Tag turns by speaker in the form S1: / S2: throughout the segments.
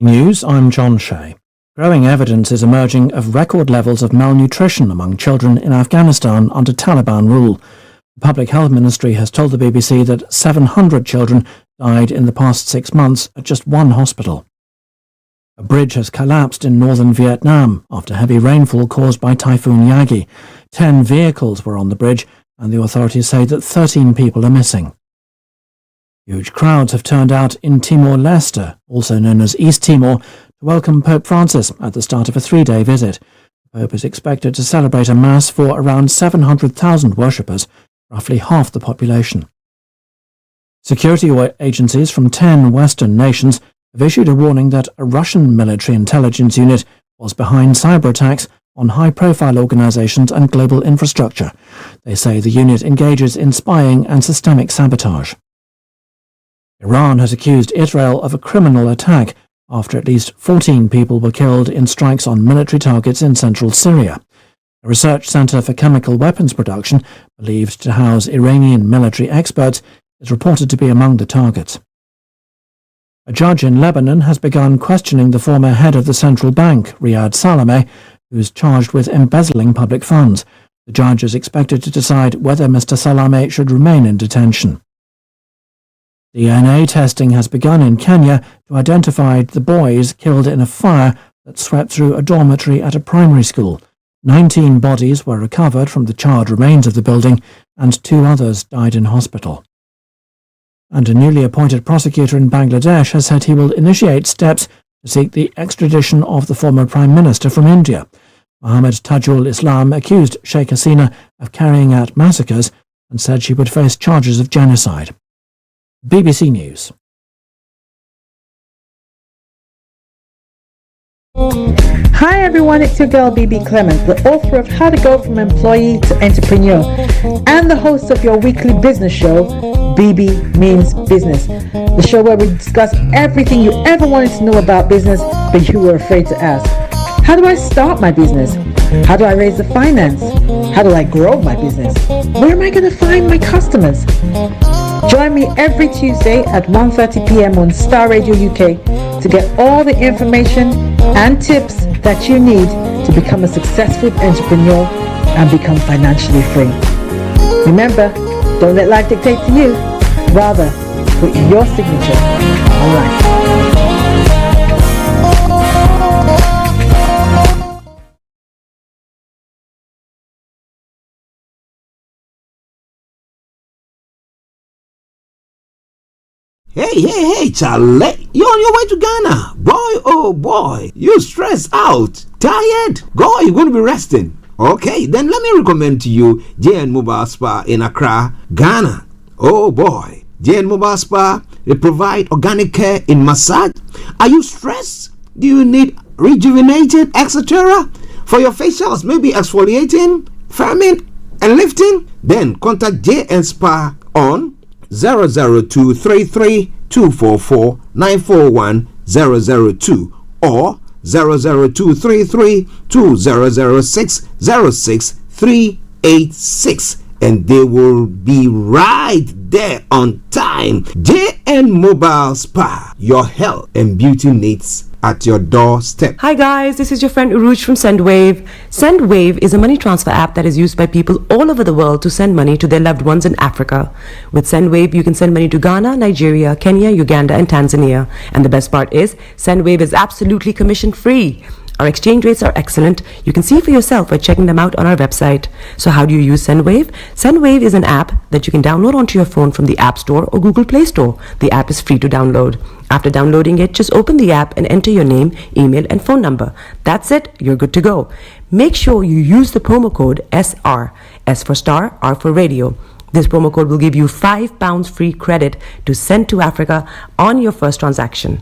S1: News, I'm John Shea. Growing evidence is emerging of record levels of malnutrition among children in Afghanistan under Taliban rule. The Public Health Ministry has told the BBC that 700 children died in the past 6 months at just one hospital. A bridge has collapsed in northern Vietnam after heavy rainfall caused by Typhoon Yagi. 10 vehicles were on the bridge, and the authorities say that 13 people are missing. Huge crowds have turned out in Timor-Leste, also known as East Timor, to welcome Pope Francis at the start of a 3-day visit. The Pope is expected to celebrate a Mass for around 700,000 worshippers, roughly half the population. Security agencies from 10 Western nations have issued a warning that a Russian military intelligence unit was behind cyber attacks on high-profile organizations and global infrastructure. They say the unit engages in spying and systemic sabotage. Iran has accused Israel of a criminal attack after at least 14 people were killed in strikes on military targets in central Syria. A research center for chemical weapons production, believed to house Iranian military experts, is reported to be among the targets. A judge in Lebanon has begun questioning the former head of the central bank, Riyad Salameh, who is charged with embezzling public funds. The judge is expected to decide whether Mr. Salameh should remain in detention. DNA testing has begun in Kenya to identify the boys killed in a fire that swept through a dormitory at a primary school. 19 bodies were recovered from the charred remains of the building, and 2 others died in hospital. And a newly appointed prosecutor in Bangladesh has said he will initiate steps to seek the extradition of the former Prime Minister from India. Mohammed Tajul Islam accused Sheikh Hasina of carrying out massacres and said she would face charges of genocide. BBC News.
S2: Hi everyone, it's your girl BB Clement, the author of How to Go From Employee to Entrepreneur and the host of your weekly business show, BB Means Business, the show where we discuss everything you ever wanted to know about business but you were afraid to ask. How do I start my business? How do I raise the finance? How do I grow my business? Where am I going to find my customers? Join me every Tuesday at 1:30 p.m. on Starr Radio UK to get all the information and tips that you need to become a successful entrepreneur and become financially free. Remember, don't let life dictate to you. Rather, put your signature on life.
S3: Hey, Charlie, you're on your way to Ghana. Boy, oh boy, you stressed out, tired? Go, you're going to be resting. Okay, then let me recommend to you JN Mobile Spa in Accra, Ghana. Oh boy, JN Mobile Spa, they provide organic care in massage. Are you stressed? Do you need rejuvenated, etc.? For your facials, maybe exfoliating, firming, and lifting? Then contact JN Spa on 00233244941 002 or 00233200606 and they will be right there on time. JN Mobile Spa, your health and beauty needs at your doorstep.
S4: Hi guys, this is your friend Uruj from SendWave. SendWave is a money transfer app that is used by people all over the world to send money to their loved ones in Africa. With SendWave, you can send money to Ghana, Nigeria, Kenya, Uganda, and Tanzania. And the best part is, SendWave is absolutely commission free. Our exchange rates are excellent. You can see for yourself by checking them out on our website. So how do you use SendWave? SendWave is an app that you can download onto your phone from the App Store or Google Play Store. The app is free to download. After downloading it, just open the app and enter your name, email, and phone number. That's it. You're good to go. Make sure you use the promo code SR, S for Star, R for Radio. This promo code will give you £5 free credit to send to Africa on your first transaction.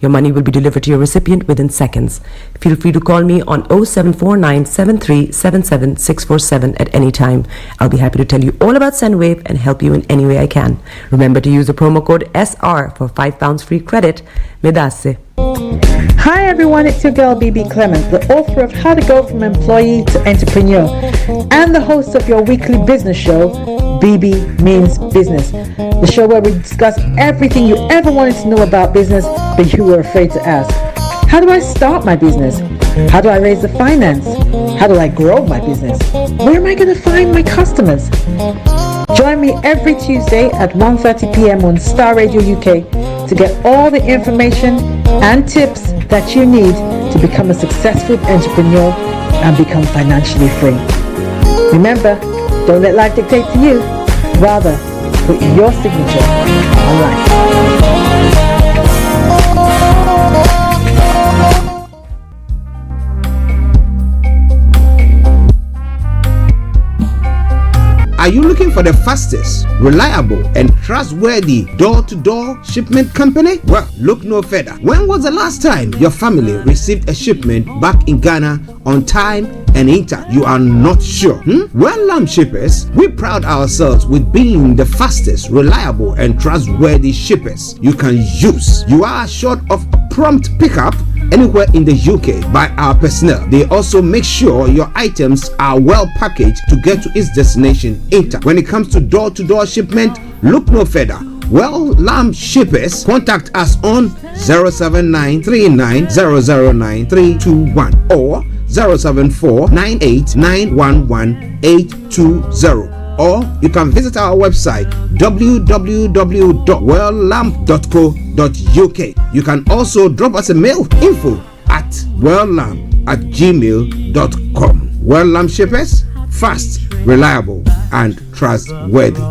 S4: Your money will be delivered to your recipient within seconds. Feel free to call me on 0749 7377 647 at any time. I'll be happy to tell you all about SendWave and help you in any way I can. Remember to use the promo code SR for £5 free credit. Medasse.
S2: Hi everyone, it's your girl BB Clement, the author of How to Go From Employee to Entrepreneur and the host of your weekly business show, BB Means Business, the show where we discuss everything you ever wanted to know about business but you were afraid to ask. How do I start my business? How do I raise the finance? How do I grow my business? Where am I going to find my customers? Join me every Tuesday at 1:30 p.m. on Starr Radio UK to get all the information and tips that you need to become a successful entrepreneur and become financially free. Remember, don't let life dictate to you. Rather, put your signature on life.
S3: Are you looking for the fastest, reliable, and trustworthy door-to-door shipment company? Well, look no further. When was the last time your family received a shipment back in Ghana on time and intact? You are not sure? Well, shippers, we pride ourselves with being the fastest, reliable, and trustworthy shippers you can use. You are assured of prompt pickup anywhere in the UK by our personnel. They also make sure your items are well packaged to get to its destination intact. When it comes to door-to-door shipment, look no further. Well, shippers, contact us on 07939009321 or 07498911820. Or you can visit our website www.welllamp.co.uk. You can also drop us a mail, info@welllamp@gmail.com. Well Lamp Shippers, fast, reliable, and trustworthy.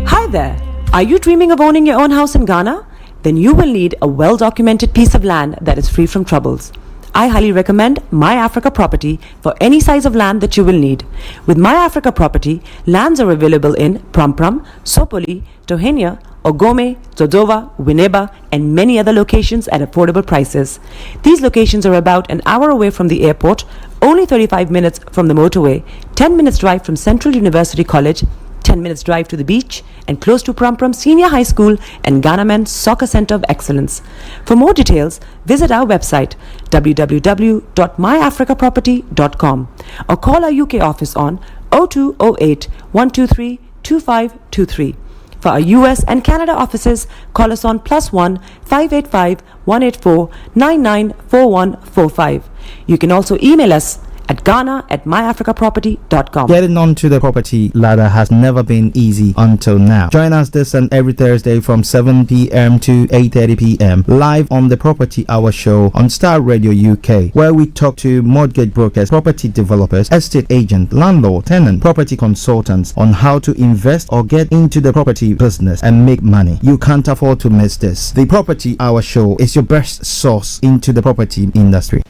S4: Hi there. Are you dreaming of owning your own house in Ghana? Then you will need a well-documented piece of land that is free from troubles. I highly recommend My Africa Property for any size of land that you will need. With My Africa Property, lands are available in Pram, Sopoli, Tohenia, Ogome, Dodova, Winneba, and many other locations at affordable prices. These locations are about an hour away from the airport, only 35 minutes from the motorway, 10 minutes drive from Central University College, 10 minutes drive to the beach, and close to Pram Senior High School and Ghana Men's Soccer Center of Excellence. For more details, visit our website www.myafricaproperty.com or call our UK office on 0208 123 2523. For our US and Canada offices, call us on +1 585 184 994145. You can also email us at ghana@myafricaproperty.com.
S5: Getting onto the property ladder has never been easy until now. Join us this and every Thursday from 7 p.m. to 8:30 p.m. live on the Property Hour Show on Starr Radio UK, where we talk to mortgage brokers, property developers, estate agents, landlord, tenant, property consultants on how to invest or get into the property business and make money. You can't afford to miss this. The Property Hour Show is your best source into the property industry.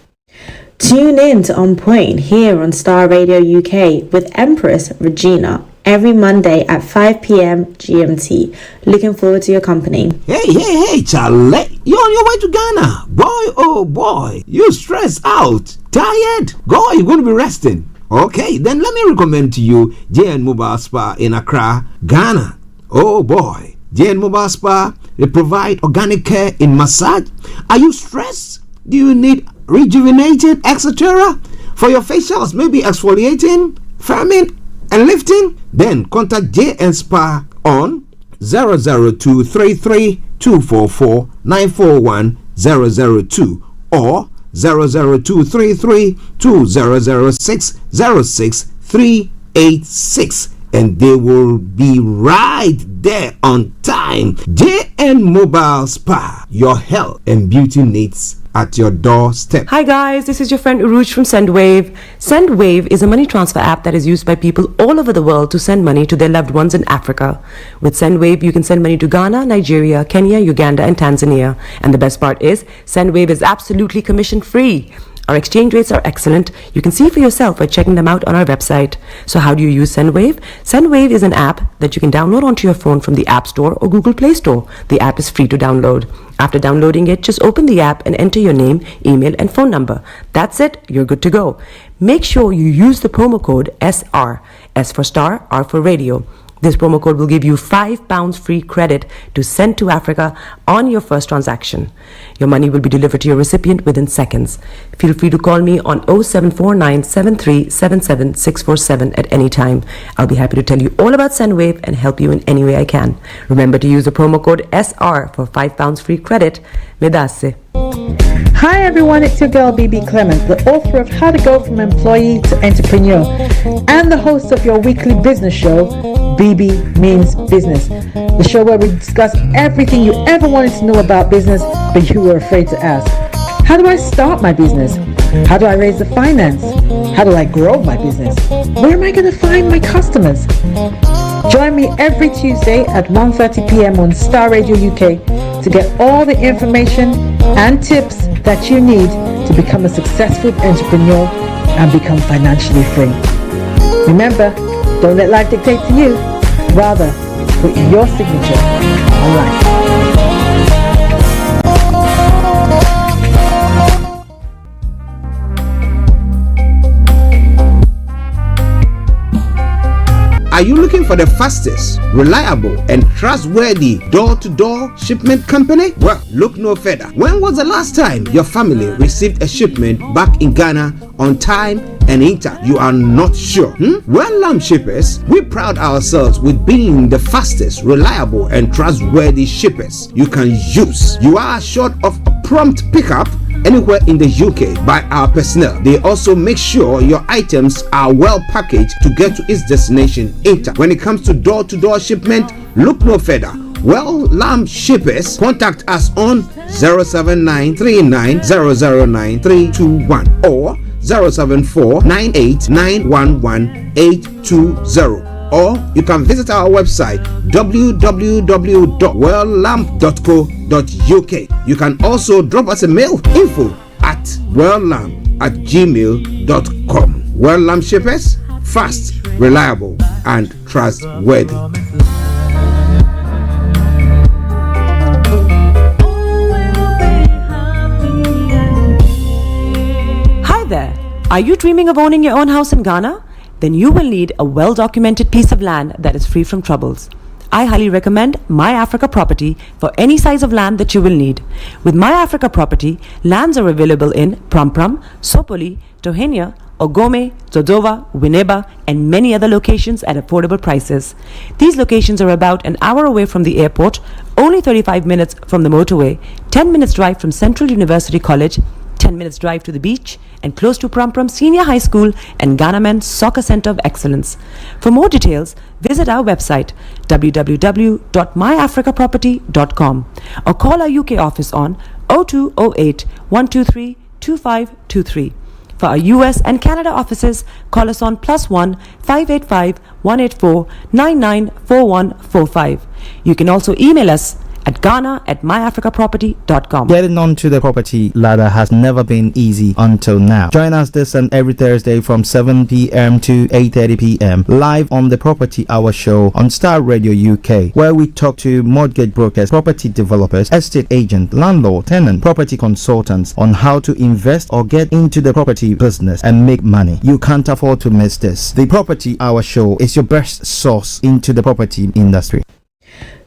S6: Tune in to On Point here on Starr Radio UK with Empress Regina every Monday at 5 p.m. GMT. Looking forward to your company.
S3: Hey, Charlie. You're on your way to Ghana. Boy, oh boy. You stressed out. Tired? Go, you're going to be resting. Okay, then let me recommend to you JN Mobile Spa in Accra, Ghana. Oh boy. JN Mobile Spa, they provide organic care in massage. Are you stressed? Do you need rejuvenated, etc.? For your facials, maybe exfoliating, firming, and lifting? Then contact JN Spa on 00233 244 941 002 or 00233 2006 06386, and they will be right there on time. JN Mobile Spa, your health and beauty needs at your doorstep.
S4: Hi guys, this is your friend Uruj from SendWave. SendWave is a money transfer app that is used by people all over the world to send money to their loved ones in Africa. With SendWave, you can send money to Ghana, Nigeria, Kenya, Uganda, and Tanzania. And the best part is, SendWave is absolutely commission free. Our exchange rates are excellent. You can see for yourself by checking them out on our website. So how do you use SendWave? SendWave is an app that you can download onto your phone from the App Store or Google Play Store. The app is free to download. After downloading it, just open the app and enter your name, email, and phone number. That's it. You're good to go. Make sure you use the promo code SR, S for Star, R for Radio. This promo code will give you £5 free credit to send to Africa on your first transaction. Your money will be delivered to your recipient within seconds. Feel free to call me on 0749 7377 647 at any time. I'll be happy to tell you all about SendWave and help you in any way I can. Remember to use the promo code SR for £5 free credit. Medasse.
S2: Hi everyone, it's your girl BB Clement, the author of How to Go From Employee to Entrepreneur and the host of your weekly business show, BB Means Business, the show where we discuss everything you ever wanted to know about business but you were afraid to ask. How do I start my business? How do I raise the finance? How do I grow my business? Where am I going to find my customers? Join me every Tuesday at 1:30 p.m. on Starr Radio UK to get all the information and tips that you need to become a successful entrepreneur and become financially free. Remember, don't let life dictate to you. Rather, put your signature on life.
S3: Are you looking for the fastest, reliable, and trustworthy door-to-door shipment company? Well, look no further. When was the last time your family received a shipment back in Ghana on time and in time? You are not sure? Well, Lamb Shippers, we pride ourselves with being the fastest, reliable, and trustworthy shippers you can use. You are assured of a prompt pickup anywhere in the UK by our personnel. They also make sure your items are well packaged to get to its destination in time. When it comes to door-to-door shipment, look no further. Well, Lamb Shippers, contact us on 07939009321 or 07498911820. Or you can visit our website www.welllamp.co.uk. You can also drop us a mail, info@welllamp@gmail.com. Well Lamp Shippers, fast, reliable, and trustworthy.
S4: Hi there. Are you dreaming of owning your own house in Ghana? Then you will need a well-documented piece of land that is free from troubles. I highly recommend My Africa Property for any size of land that you will need. With My Africa Property, lands are available in Pram, Sopoli, Tohenia, Ogome, Dodova, Winneba, and many other locations at affordable prices. These locations are about an hour away from the airport, only 35 minutes from the motorway, 10 minutes drive from Central University College, 10 minutes drive to the beach, and close to Pram Senior High School and Ghana Men's Soccer Center of Excellence. For more details, visit our website www.myafricaproperty.com or call our UK office on 0208 123 2523. For our US and Canada offices, call us on +1 585 184 994145. You can also email us at ghana@myafricaproperty.com.
S5: Getting onto the property ladder has never been easy until now. Join us this and every Thursday from 7 p.m. to 8:30 p.m. live on the Property Hour show on Starr Radio UK, where we talk to mortgage brokers, property developers, estate agents, landlord, tenant, property consultants on how to invest or get into the property business and make money. You can't afford to miss this. The Property Hour show is your best source into the property industry.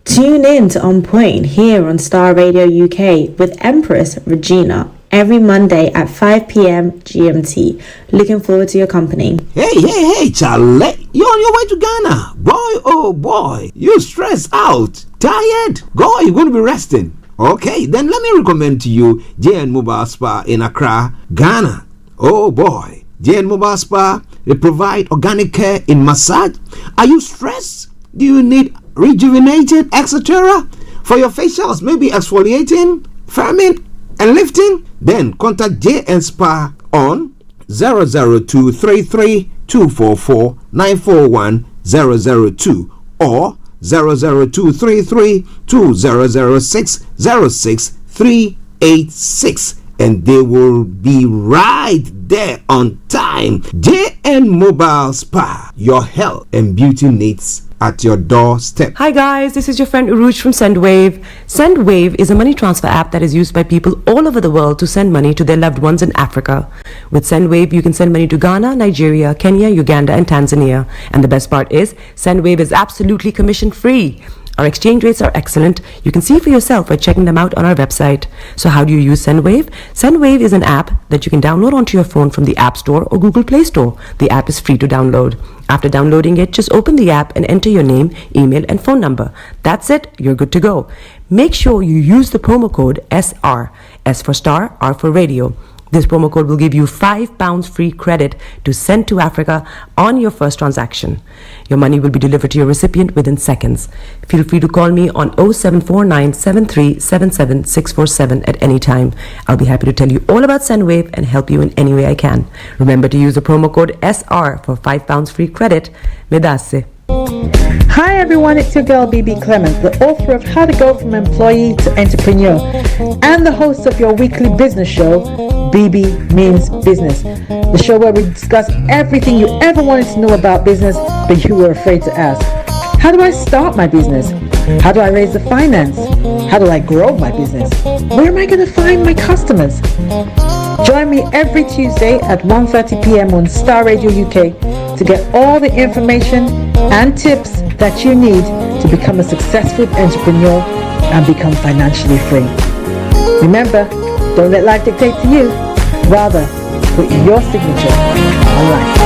S6: Tune in to On Point here on Starr Radio UK with Empress Regina every Monday at 5 p.m. GMT. Looking forward to your company.
S3: Hey, Charlie, you're on your way to Ghana. Boy, oh boy, you stressed out, tired. Go, you're going to be resting. Okay, then let me recommend to you JN Mobile Spa in Accra, Ghana. Oh boy, JN Mobile Spa, they provide organic care in massage. Are you stressed? Do you need rejuvenated, etc.? For your facials, maybe exfoliating, firming, and lifting? Then contact JN Spa on 00233 244 941 002 or 00233 2006 06386, and they will be right there on time. JN Mobile Spa, your health and beauty needs at your doorstep.
S4: Hi guys, this is your friend Uruj from SendWave. SendWave is a money transfer app that is used by people all over the world to send money to their loved ones in Africa. With SendWave, you can send money to Ghana, Nigeria, Kenya, Uganda, and Tanzania. And the best part is, SendWave is absolutely commission-free. Our exchange rates are excellent. You can see for yourself by checking them out on our website. So how do you use SendWave? SendWave is an app that you can download onto your phone from the App Store or Google Play Store. The app is free to download. After downloading it, just open the app and enter your name, email, and phone number. That's it. You're good to go. Make sure you use the promo code SR. S for Star, R for Radio. This promo code will give you £5 free credit to send to Africa on your first transaction. Your money will be delivered to your recipient within seconds. Feel free to call me on 0749 7377 647 at any time. I'll be happy to tell you all about SendWave and help you in any way I can. Remember to use the promo code SR for £5 free credit. Medasse.
S2: Hi everyone, it's your girl BB Clement, the author of How to Go From Employee to Entrepreneur and the host of your weekly business show, BB Means Business, the show where we discuss everything you ever wanted to know about business but you were afraid to ask. How do I start my business? How do I raise the finance? How do I grow my business? Where am I going to find my customers? Join me every Tuesday at 1:30 p.m. on Starr Radio UK to get all the information and tips that you need to become a successful entrepreneur and become financially free. Remember, don't let life dictate to you. Rather, put your signature on life.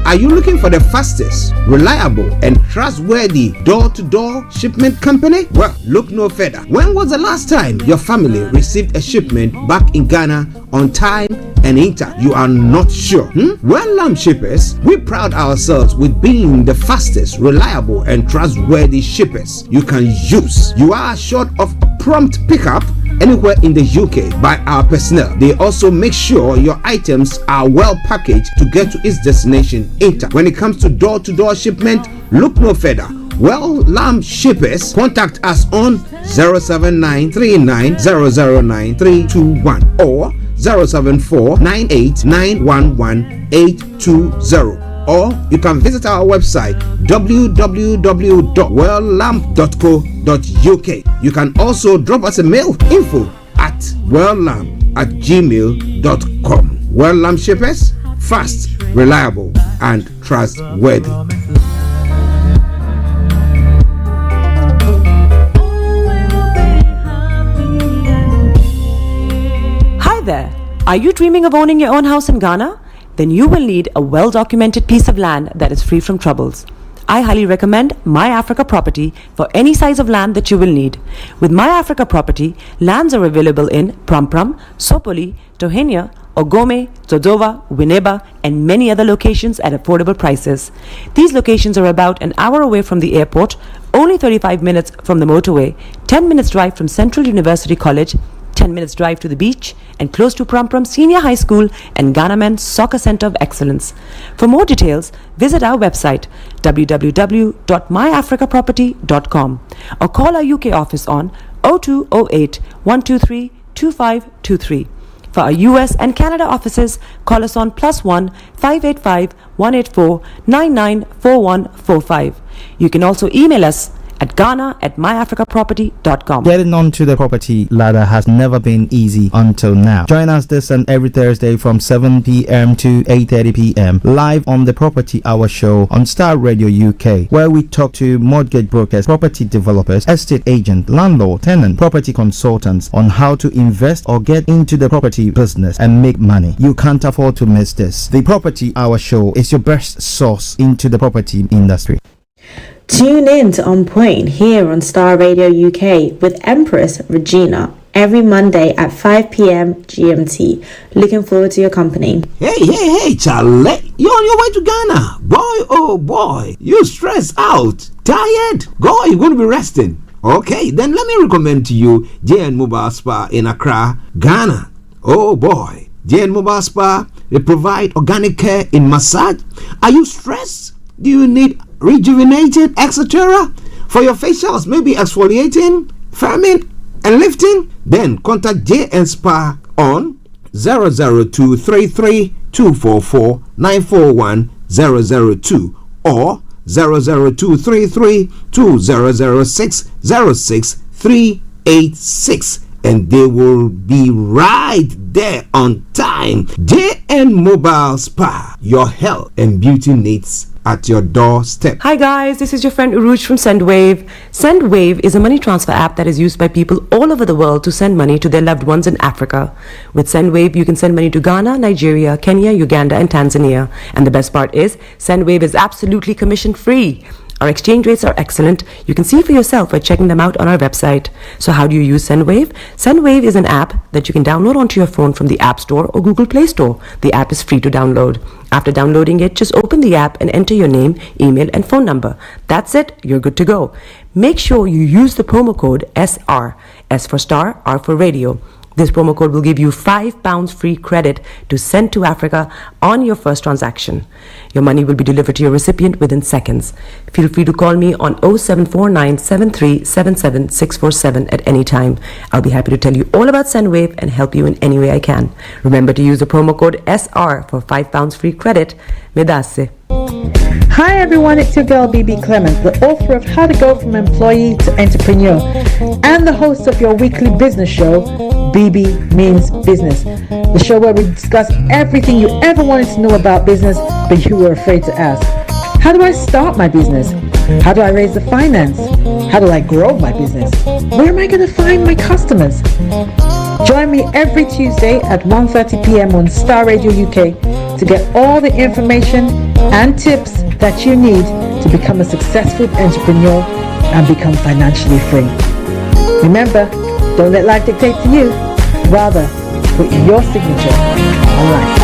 S3: Are you looking for the fastest, reliable, and trustworthy door-to-door shipment company? Well, look no further. When was the last time your family received a shipment back in Ghana on time and in time? You are not sure? Well, Shippers, we pride ourselves with being the fastest, reliable, and trustworthy shippers you can use. You are assured of prompt pickup anywhere in the UK by our personnel. They also make sure your items are well packaged to get to its destination in time. When it comes to door-to-door shipment, look no further. Well, Shippers, contact us on 07939009321 or 07498911820. Or you can visit our website www.welllamp.co.uk. You can also drop us a mail, info@welllamp@gmail.com. Well Lamp Shippers, fast, reliable, and trustworthy.
S4: Hi there. Are you dreaming of owning your own house in Ghana? Then you will need a well-documented piece of land that is free from troubles. I highly recommend My Africa Property for any size of land that you will need. With My Africa Property, lands are available in Prampram, Sopoli, Tohenia, Ogome, Dodova, Winneba, and many other locations at affordable prices. These locations are about an hour away from the airport, only 35 minutes from the motorway, 10 minutes drive from Central University College, 10 minutes drive to the beach, and close to Prampram Senior High School and Ghana Men's Soccer Center of Excellence. For more details, visit our website www.myafricaproperty.com or call our UK office on 0208 123 2523. For our US and Canada offices, call us on +1 585 184 994145. You can also email us at ghana@myafricaproperty.com.
S5: Getting onto the property ladder has never been easy until now. Join us this and every Thursday from 7 p.m. to 8:30 p.m. live on the Property Hour Show on Starr Radio UK, where we talk to mortgage brokers, property developers, estate agents, landlord, tenant, property consultants on how to invest or get into the property business and make money. You can't afford to miss this. The Property Hour Show is your best source into the property industry.
S6: Tune in to On Point here on Starr Radio UK with Empress Regina every Monday at 5 p.m. GMT. Looking forward to your company.
S3: Hey, Charlie. You're on your way to Ghana. Boy, oh boy. You stressed out. Tired? Go, you're going to be resting. Okay, then let me recommend to you JN Mobile Spa in Accra, Ghana. Oh boy. JN Mobile Spa, they provide organic care in massage. Are you stressed? Do you need rejuvenated, etc.? For your facials, maybe exfoliating, firming, and lifting? Then contact JN Spa on 00233 244 941 002 or 00233 2006 06386, and they will be right there on time. JN Mobile Spa, your health and beauty needs at your doorstep.
S4: Hi guys, this is your friend Uruj from SendWave. SendWave is a money transfer app that is used by people all over the world to send money to their loved ones in Africa. With SendWave, you can send money to Ghana, Nigeria, Kenya, Uganda, and Tanzania. And the best part is, SendWave is absolutely commission free. Our exchange rates are excellent. You can see for yourself by checking them out on our website. So how do you use SendWave? SendWave is an app that you can download onto your phone from the App Store or Google Play Store. The app is free to download. After downloading it, just open the app and enter your name, email, and phone number. That's it. You're good to go. Make sure you use the promo code SR, S for Star, R for Radio. This promo code will give you £5 free credit to send to Africa on your first transaction. Your money will be delivered to your recipient within seconds. Feel free to call me on 0749 7377 647 at any time. I'll be happy to tell you all about SendWave and help you in any way I can. Remember to use the promo code SR for £5 free credit. Medasse.
S2: Hi everyone, it's your girl BB Clement, the author of How to Go From Employee to Entrepreneur and the host of your weekly business show, BB Means Business, the show where we discuss everything you ever wanted to know about business but you were afraid to ask. How do I start my business? How do I raise the finance? How do I grow my business? Where am I going to find my customers? Join me every Tuesday at 1:30 p.m. on Starr Radio UK to get all the information and tips that you need to become a successful entrepreneur and become financially free. Remember, don't let life dictate to you. Rather, put your signature on life.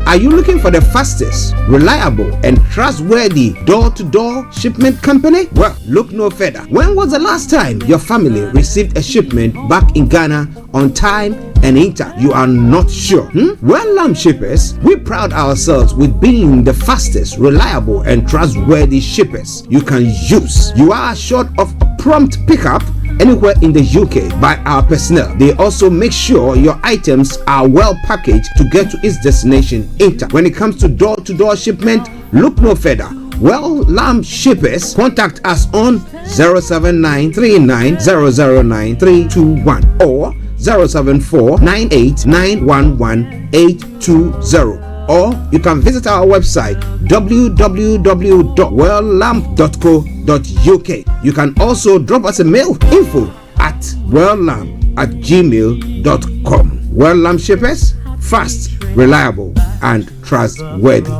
S3: Are you looking for the fastest, reliable, and trustworthy door-to-door shipment company? Well, look no further. When was the last time your family received a shipment back in Ghana on time and in time? You are not sure? Well, Lamb Shippers, we pride ourselves with being the fastest, reliable, and trustworthy shippers you can use. You are assured of prompt pickup anywhere in the UK by our personnel. They also make sure your items are well packaged to get to its destination in time. When it comes to door-to-door shipment, look no further. Well, Lamb Shippers, contact us on 07939009321 or 07498911820. Or you can visit our website www.welllamp.co.uk. You can also drop us a mail, info@welllamp@gmail.com. Well Lamp Shippers, fast, reliable, and trustworthy.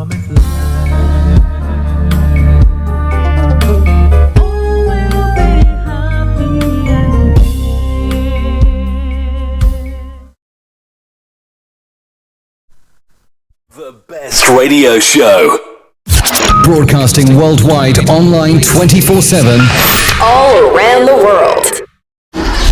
S7: The best radio show. Broadcasting worldwide, online 24/7.
S8: All around the world.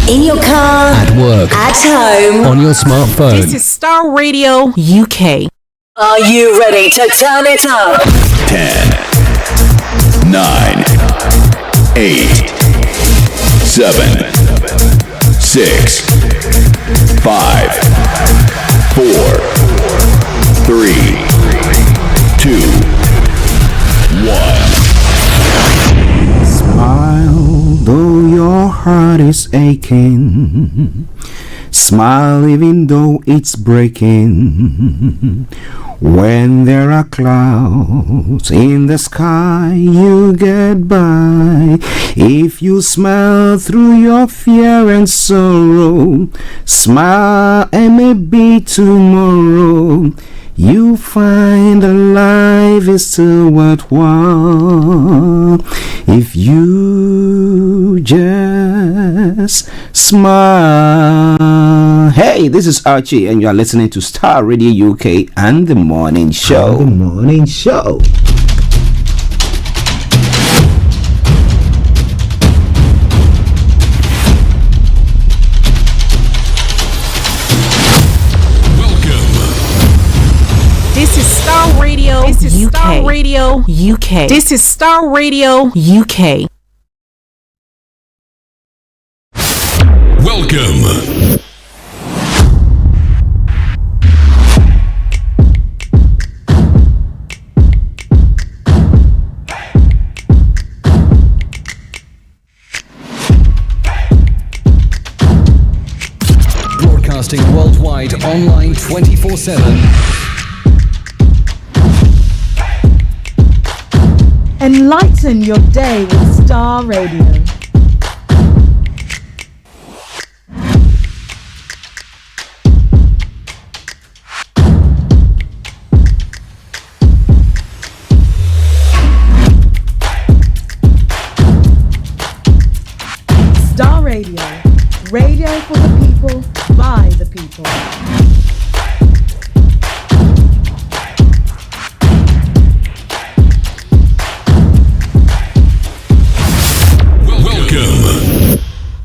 S8: In your car.
S7: At work.
S8: At home.
S7: On your smartphone.
S9: This is Starr Radio UK.
S8: Are you ready to turn it up?
S7: 10, 9, 8, 7, 6, 5, 4, 3, 2, 1.
S5: Smile, though your heart is aching. Smile even though it's breaking. When there are clouds in the sky, you get by. If you smile through your fear and sorrow, smile and maybe tomorrow you find that life is still worthwhile if you just smile. Hey, this is Archie and you are listening to Starr Radio UK and The Morning Show.
S3: The Morning Show.
S9: Starr Radio UK. This is Starr Radio UK.
S7: Welcome. Broadcasting worldwide, online 24/7.
S2: Enlighten your day with Starr Radio. Starr Radio. Radio for the people, by the people.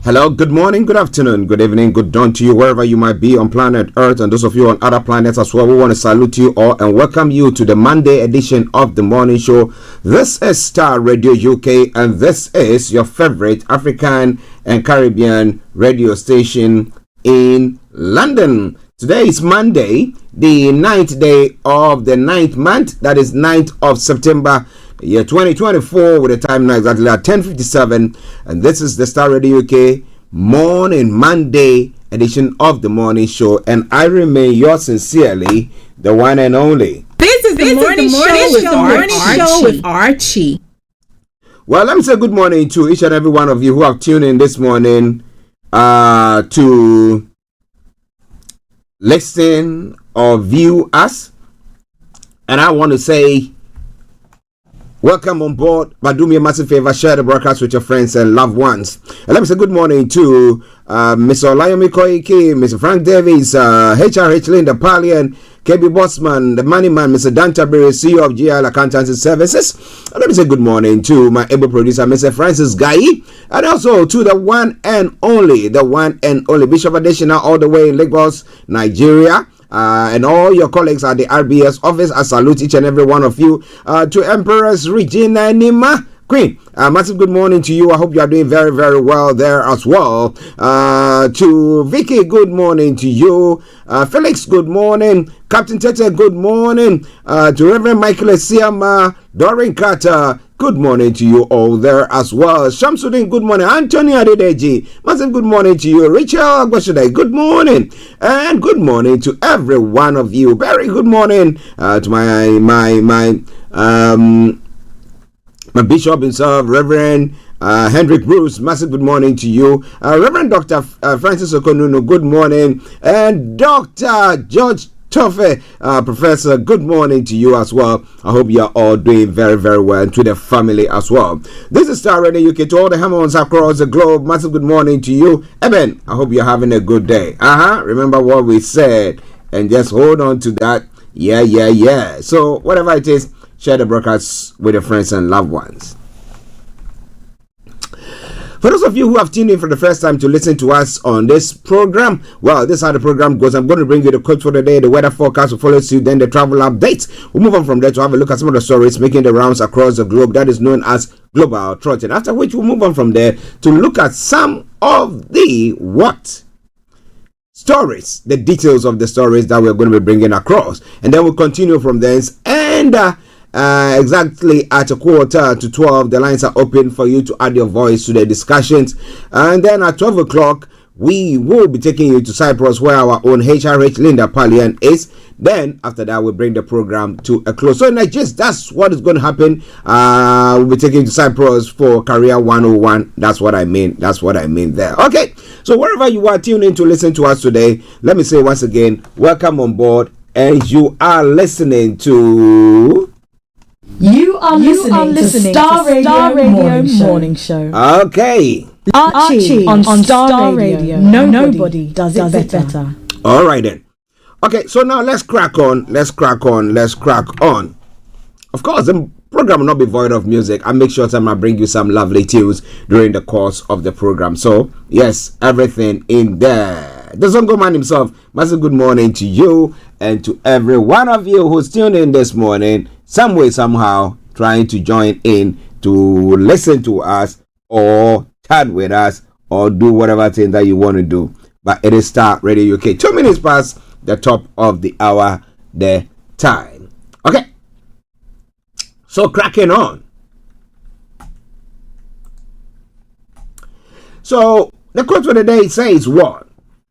S3: Hello, good morning, good afternoon, good evening, good dawn to you wherever you might be on planet Earth, and those of you on other planets as well. We want to salute you all and welcome you to the Monday edition of the morning show. This is Starr Radio UK, and this is your favorite African and Caribbean radio station in London. Today is Monday, the 9th day of the 9th month, that is 9th of September, year 2024, with the time now exactly at 10:57, and this is the Starr Radio UK morning Monday edition of the morning show, and I remain yours sincerely, the one and only.
S9: This is the morning show with Archie.
S3: Well, let me say good morning to each and every one of you who have tuned in this morning to listen or view us, and I want to say welcome on board, but do me a massive favor, share the broadcast with your friends and loved ones. And let me say good morning to Mr. Olayomi Koike, Mr. Frank Davis, HRH Linda Pallien, KB Bossman, the money man, Mr. Dan Tabiri, CEO of GL Accountancy Services. And let me say good morning to my able producer, Mr. Francis Guy, and also to the one and only Bishop Adeshina, all the way in Lagos, Nigeria. And all your colleagues at the RBS office, I salute each and every one of you. To Empress Regina Nima Queen, massive good morning to you. I hope you are doing very, very well there as well. To Vicky, good morning to you. Felix, good morning. Captain Tete, good morning. To Reverend Michael Esiama, Doreen Carter, good morning to you all there as well. Shamsuddin, good morning. Anthony Adedeji, massive good morning to you. Rachel Agbashade, good morning. And good morning to every one of you. Very good morning to my bishop himself, Reverend Hendrik Bruce, massive good morning to you. Reverend Dr. Francis Okonunu, good morning. And Dr. George Toffe, Professor, good morning to you as well. I hope you are all doing very, very well, and to the family as well. This is Starr Radio UK, to all the Hammonds across the globe, massive good morning to you. Eben, I hope you're having a good day. Remember what we said, and just hold on to that. Yeah. So, whatever it is, share the broadcast with your friends and loved ones. For those of you who have tuned in for the first time to listen to us on this program, well, this is how the program goes. I'm going to bring you the quotes for the day, the weather forecast will follow suit, then the travel updates. We'll move on from there to have a look at some of the stories making the rounds across the globe, that is known as Global Trotting. After which we'll move on from there to look at some of the stories, the details of the stories that we're going to be bringing across. And then we'll continue from there. And exactly at 11:45, the lines are open for you to add your voice to the discussions. And then at 12 o'clock, we will be taking you to Cyprus, where our own HRH Linda Pallien is. Then after that, we'll bring the program to a close. So in Nigeria, that's what is going to happen. We'll be taking you to Cyprus for Career 101. That's what I mean there. Okay, so wherever you are tuned in to listen to us today, let me say once again, welcome on board. And you are listening to...
S2: You are listening to Starr Radio Morning Show.
S3: Okay.
S2: Archie on Starr Radio. Nobody does it better.
S3: All right then. Okay, so now let's crack on. Of course, the program will not be void of music. I'll make sure that I bring you some lovely tunes during the course of the program. So, yes, everything in there. The Zongo man himself, massive good morning to you and to every one of you who's tuned in this morning. some way, somehow, trying to join in to listen to us or chat with us or do whatever thing that you want to do. But it is Starr Radio UK. 2 minutes past the top of the hour, the time. Okay. So cracking on. So the quote for the day says what?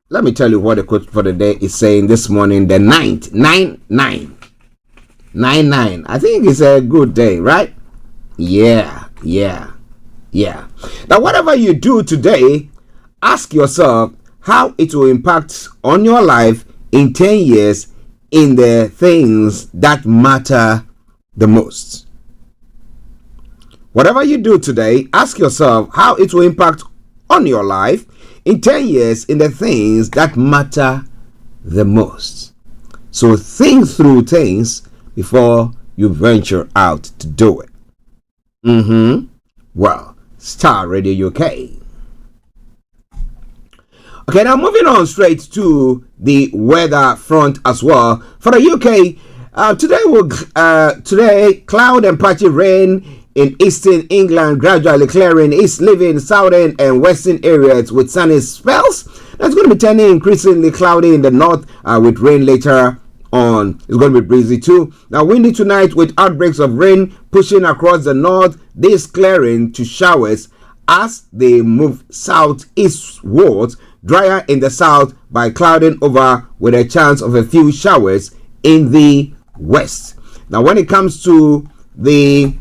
S3: Let me tell you what the quote for the day is saying this morning, the 9th, 9-9. I think it's a good day, right? Yeah. Now, whatever you do today, ask yourself how it will impact on your life in 10 years in the things that matter the most. Whatever you do today, ask yourself how it will impact on your life in 10 years in the things that matter the most. So think through things before you venture out to do it. Well, Starr Radio UK. Okay, now moving on straight to the weather front as well. For the UK, today cloud and patchy rain in eastern England, gradually clearing east, leaving southern and western areas with sunny spells. That's going to be turning increasingly cloudy in the north with rain later on. It's going to be breezy too. Now windy tonight with outbreaks of rain pushing across the north. This clearing to showers as they move southeastwards. Drier in the south by clouding over with a chance of a few showers in the west. Now when it comes to the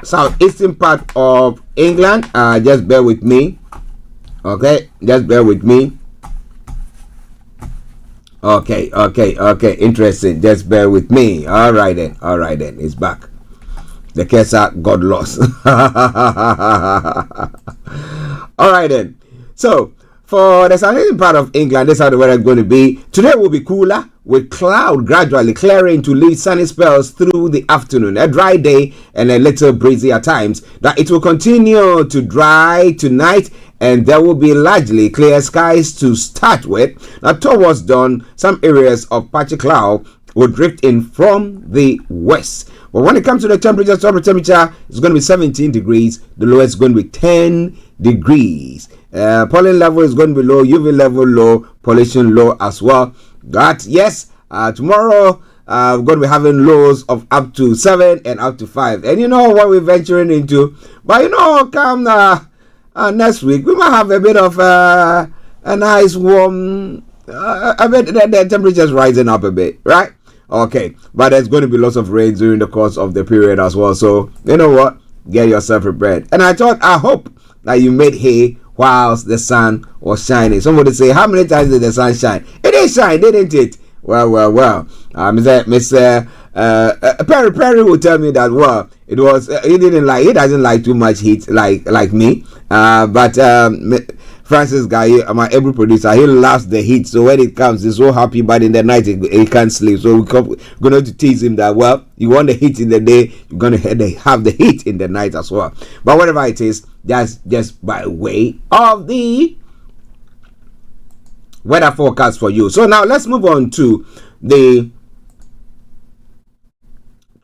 S3: southeastern part of England, just bear with me. Okay, just bear with me. Okay, interesting. Just bear with me. All right then, it's back. The Kesa got lost. All right then. So for the southern part of England, this is how the weather is going to be. Today will be cooler with cloud gradually clearing to leave sunny spells through the afternoon. A dry day and a little breezy at times. Now it will continue to dry tonight and there will be largely clear skies to start with. Now towards dawn, some areas of patchy cloud will drift in from the west. But when it comes to the temperature is going to be 17 degrees. The lowest is going to be 10 degrees. Pollen level is going to be low, UV level low, pollution low as well. But yes, tomorrow we're going to be having lows of up to 7 and up to 5. And you know what we're venturing into. But you know, come next week, we might have a bit of a nice warm, a bit the temperature's rising up a bit, right? Okay, but there's going to be lots of rain during the course of the period as well. So you know what? Get yourself prepared. And I hope that you made hay whilst the sun was shining. Somebody say, how many times did the sun shine? It did shine, didn't it? Well. Mr. Perry will tell me that, well, it was, he doesn't like too much heat like me. But Francis Guy, my every producer, he loves the heat. So when it comes, he's so happy, but in the night he can't sleep. So we're going to tease him that, well, you want the heat in the day, you're going to have the heat in the night as well. But whatever it is, that's just by way of the weather forecast for you. So now let's move on to the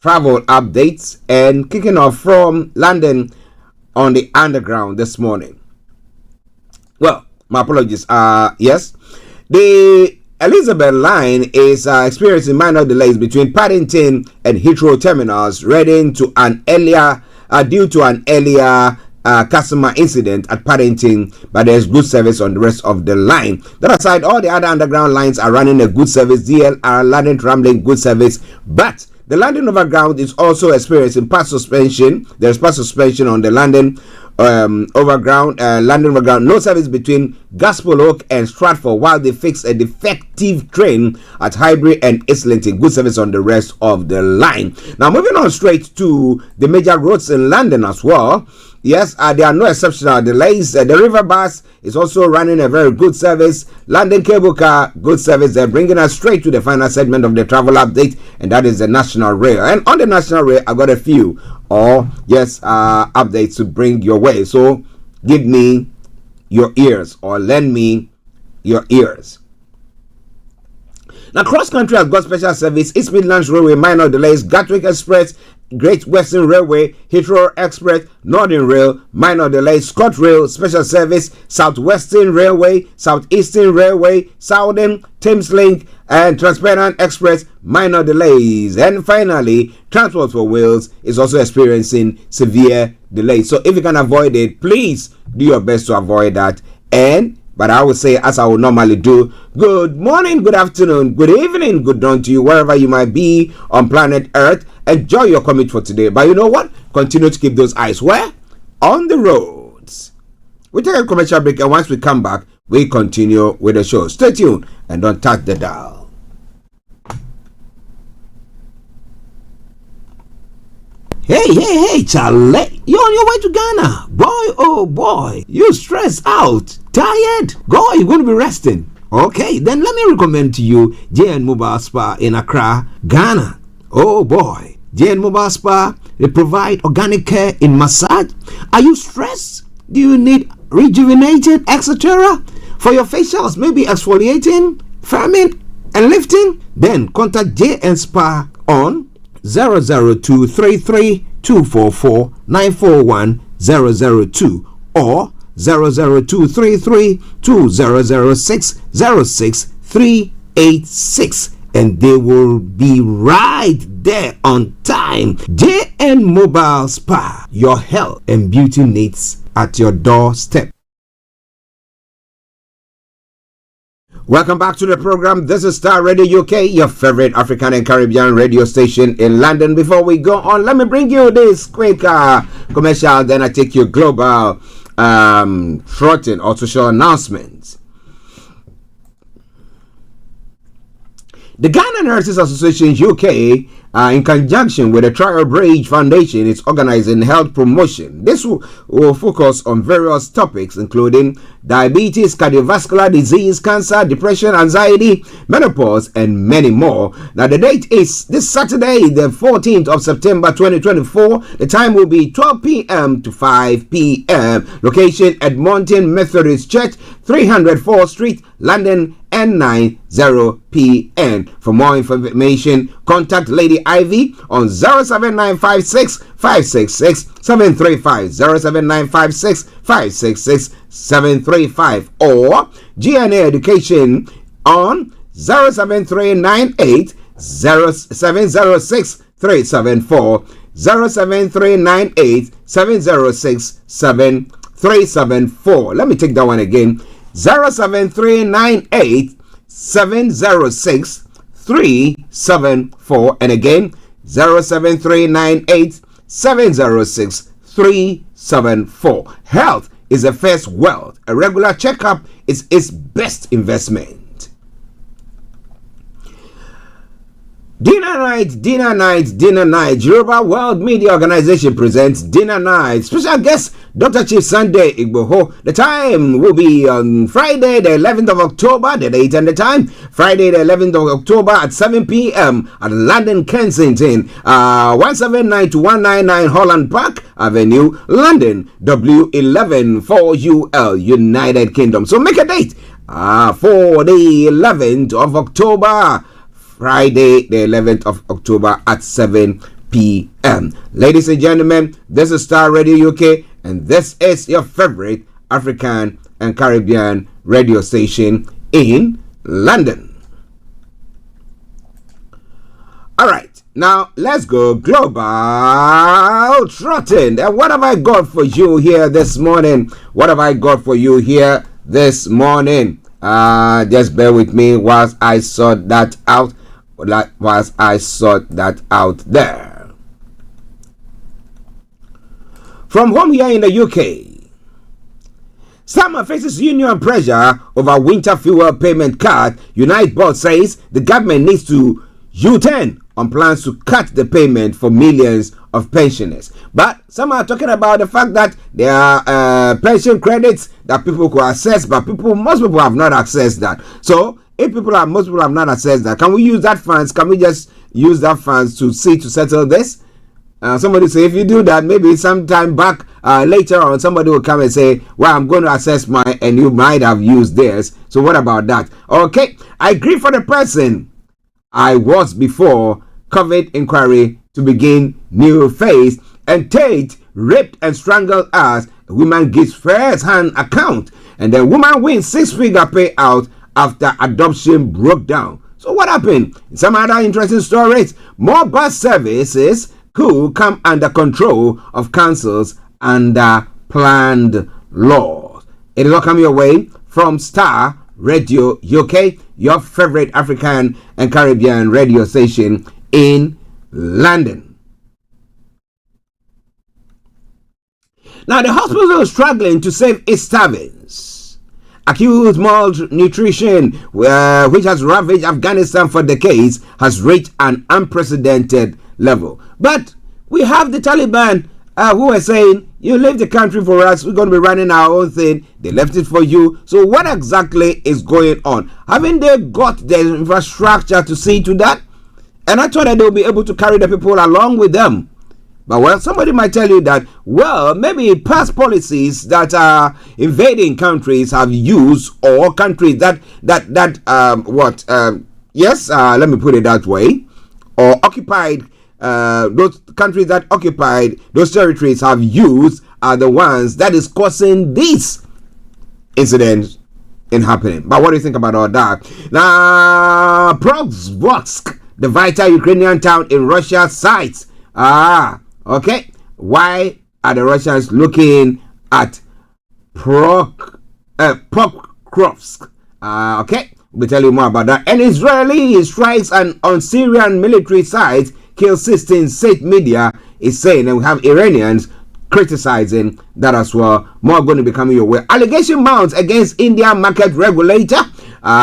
S3: travel updates and kicking off from London on the underground this morning. Well, my apologies. Yes, the Elizabeth line is experiencing minor delays between Paddington and Heathrow terminals, due to an earlier customer incident at Paddington, but there's good service on the rest of the line. That aside, all the other underground lines are running a good service. DLR, London Rambling, good service, but the London Overground is also experiencing part suspension. There's part suspension on the London Overground. London Overground, no service between Gospel Oak and Stratford while they fix a defective train at Highbury and Islington. Good service on the rest of the line. Now moving on straight to the major roads in London as well. Yes, there are no exceptional delays. The River Bus is also running a very good service. London Cable Car, good service. They're bringing us straight to the final segment of the travel update, and that is the National Rail. And on the National Rail, I got a few updates to bring your way. So give me your ears or lend me your ears. Now, cross country has got special service. East Midlands Railway, minor delays. Gatwick Express, Great Western Railway, Heathrow Express, Northern Rail, minor delays. Scott Rail, special service. Southwestern Railway, Southeastern Railway, Southern, Thames Link, and Transparent Express, minor delays. And finally, Transport for Wales is also experiencing severe delays. So if you can avoid it, please do your best to avoid that. But I would say, as I would normally do, good morning, good afternoon, good evening, good dawn to you, wherever you might be on planet Earth. Enjoy your commute for today. But you know what? Continue to keep those eyes where? On the roads. We take a commercial break, and once we come back, we continue with the show. Stay tuned and don't touch the dial. Hey, Charlie, you're on your way to Ghana. Boy, oh boy, you stressed out, tired. Go, you're going to be resting. Okay, then let me recommend to you JN Mobile Spa in Accra, Ghana. Oh boy, JN Mobile Spa, they provide organic care in massage. Are you stressed? Do you need rejuvenated, etc.? For your facials, maybe exfoliating, firming, and lifting? Then contact JN Spa on 00233 244 941 002 or 00233 2006 06386, and they will be right there on time. JN Mobile Spa, your health and beauty needs at your doorstep. Welcome back to the program. This is Starr Radio UK, your favorite African and Caribbean radio station in London. Before we go on, let me bring you this quick commercial, then I take you global trotting or social announcements. The Ghana Nurses Association UK, in conjunction with the Trial Bridge Foundation, is organizing health promotion. This will focus on various topics, including diabetes, cardiovascular disease, cancer, depression, anxiety, menopause, and many more. Now, the date is this Saturday, the 14th of September 2024. The time will be 12 p.m. to 5 p.m. Location at Mountain Methodist Church, 304 Street, London, N90PN. For more information, contact Lady Ivy on 07956 566 735 07956 566 735 or GNA Education on 07398 0706 374 07398 706 7374. Let me take that one again. 07398 706 374, and again 07398 706 374. Health is the first wealth. A regular checkup is its best investment. Dinner night. Yoruba World Media Organization presents Dinner Night. Special guest, Dr. Chief Sunday Igboho. The time will be on Friday, the 11th of October. The date and the time, Friday, the 11th of October at 7 p.m. at London, Kensington, 179 to 199 Holland Park Avenue, London, W11 4UL, United Kingdom. So make a date for the 11th of October. Friday, the 11th of October at 7 p.m. Ladies and gentlemen, this is Starr Radio UK, and this is your favorite African and Caribbean radio station in London. All right, now let's go global trotting. And what have I got for you here this morning? Just bear with me whilst I sort that out. There. From home here in the UK, Starmer faces union pressure over winter fuel payment cut. Unite Board says the government needs to U-turn on plans to cut the payment for millions of pensioners. But some are talking about the fact that there are pension credits that people could access, but most people have not accessed that. So if most people have not accessed that, can we use that funds? Can we just use that funds to settle this? Somebody say, if you do that, maybe sometime back later on, somebody will come and say, well, I'm going to access mine, and you might have used theirs. So what about that? Okay, I agree for the person I was before COVID inquiry to begin new phase. And Tate raped and strangled us. A woman gives first-hand account. And the woman wins 6-figure payout after adoption broke down. So what happened? Some other interesting stories. More bus services could come under control of councils under planned laws. It is all coming your way from Starr Radio UK, your favorite African and Caribbean radio station in London. Now, the hospital is struggling to save its servants. Acute malnutrition, which has ravaged Afghanistan for decades, has reached an unprecedented level. But we have the Taliban who are saying, you leave the country for us, we're going to be running our own thing. They left it for you. So what exactly is going on? Haven't they got the infrastructure to see to that? And I thought that they'll be able to carry the people along with them. But well, somebody might tell you that, well, maybe past policies that invading countries have used, or countries let me put it that way, or occupied, those countries that occupied those territories have used are the ones that is causing these incidents in happening. But what do you think about all that? Now, Provozhsk, the vital Ukrainian town in Russia, sites. Okay, why are the Russians looking at Pokrovsk? Okay, we'll tell you more about that. And Israeli strikes on Syrian military sites kill 16, state media is saying, and we have Iranians criticizing that as well. More going to be coming your way. Allegation mounts against Indian market regulator.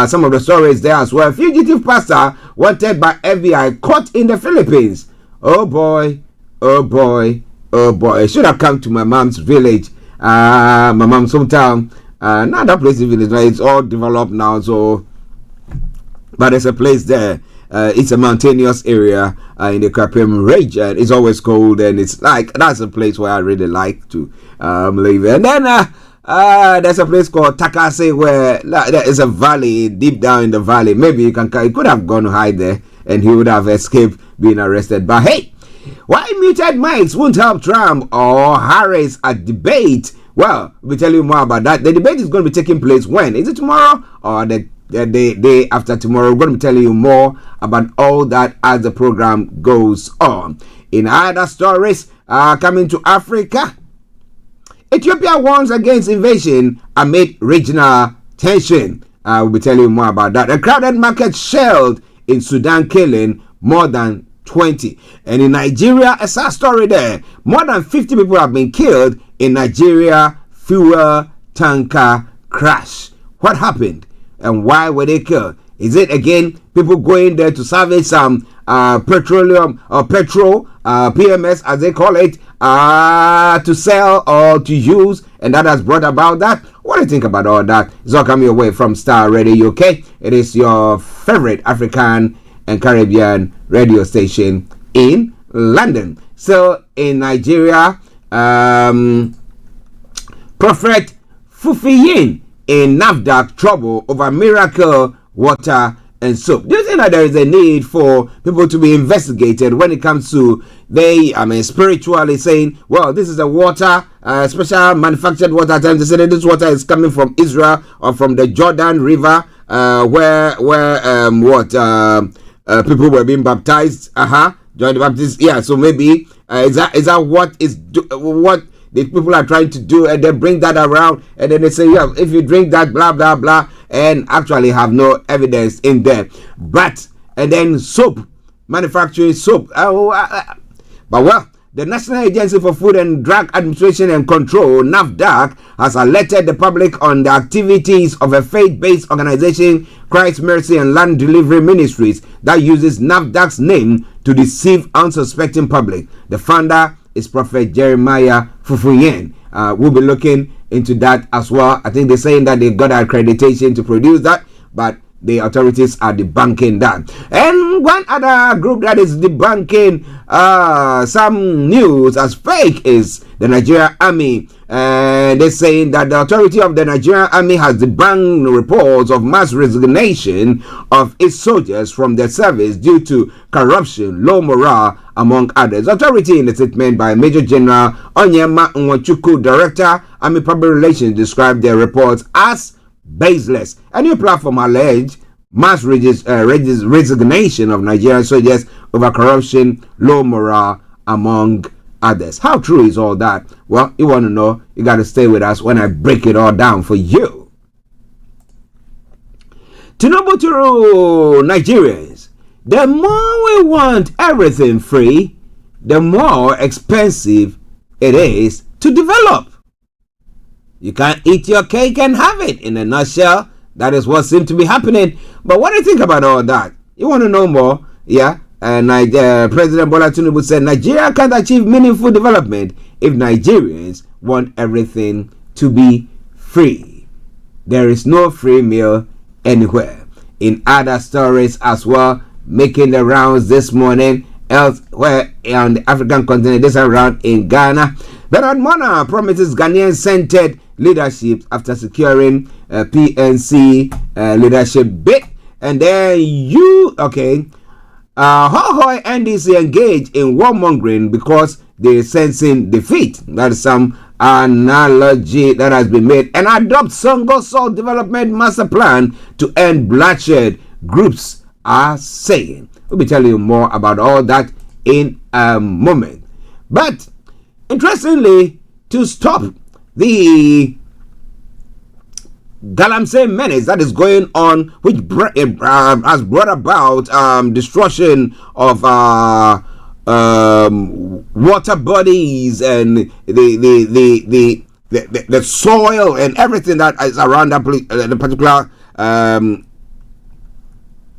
S3: Some of the stories there as well. Fugitive pastor wanted by FBI caught in the Philippines. Oh boy. Oh boy, oh boy. I should have come to my mom's village, my mom's hometown. Now that place is village, it's all developed now, so, but there's a place there. It's a mountainous area in the Caribbean region. It's always cold, and it's like, that's a place where I really like to live. And then there's a place called Takase where there is a valley deep down in the valley. Maybe he could have gone to hide there, and he would have escaped being arrested. But hey, why muted mics won't help Trump or Harris at debate? Well, we'll tell you more about that. The debate is going to be taking place when? Is it tomorrow or the day after tomorrow? We're going to be telling you more about all that as the program goes on. In other stories coming to Africa, Ethiopia warns against invasion amid regional tension. We'll be telling you more about that. A crowded market shelled in Sudan, killing more than 20. And in Nigeria, a sad story there. More than 50 people have been killed in Nigeria fuel tanker crash. What happened and why were they killed? Is it again people going there to salvage some petroleum or petrol, PMS as they call it, to sell or to use, and that has brought about that? What do you think about all that? It's all coming away from Starr Radio UK. It is your favorite African and Caribbean radio station in London. So in Nigeria, Prophet Fufiyin in NAFDAC trouble over miracle water and soap. Do you think that there is a need for people to be investigated when it comes to spiritually saying, well, this is a water, special manufactured water? Times they say that this water is coming from Israel or from the Jordan River, where people were being baptized. John the Baptist. Yeah, so maybe is that what the people are trying to do, and they bring that around, and then they say, yeah, if you drink that, blah blah blah, and actually have no evidence in there. And then soap, manufacturing soap. But well, the National Agency for Food and Drug Administration and Control, NAFDAC, has alerted the public on the activities of a faith-based organization, Christ Mercy and Land Delivery Ministries, that uses NAFDAC's name to deceive unsuspecting public. The founder is Prophet Jeremiah Fufuyen. We'll be looking into that as well. I think they're saying that they got accreditation to produce that, but the authorities are debunking that. And one other group that is debunking some news as fake is the Nigerian Army And they're saying that the authority of the Nigerian Army has debunked reports of mass resignation of its soldiers from their service due to corruption, low morale, among others. Authority in a statement by Major General Onyema Nwachukwu, Director, Army Public Relations, described their reports as baseless. A new platform alleged mass resignation of Nigerian soldiers over corruption, low morale, among others. How true is all that? Well, you want to know, you got to stay with us when I break it all down for you. Tinubu to Nigerians, the more we want everything free, the more expensive it is to develop. You can't eat your cake and have it. In a nutshell, that is what seems to be happening. But what do you think about all that? You want to know more? Yeah. President Bola Tinubu said Nigeria can't achieve meaningful development if Nigerians want everything to be free. There is no free meal anywhere. In other stories as well, making the rounds this morning elsewhere on the African continent, this around in Ghana, Bernard Mona promises Ghanaian-centered leadership after securing a PNC leadership bid. And then Hohoy NDC engage in warmongering because they're sensing defeat. That is some analogy that has been made. And adopt Songo Salt Development Master Plan to end bloodshed, groups are saying. We'll be telling you more about all that in a moment. But interestingly, to stop the Galamsey menace that is going on, which has brought about destruction of water bodies and the soil and everything that is around the particular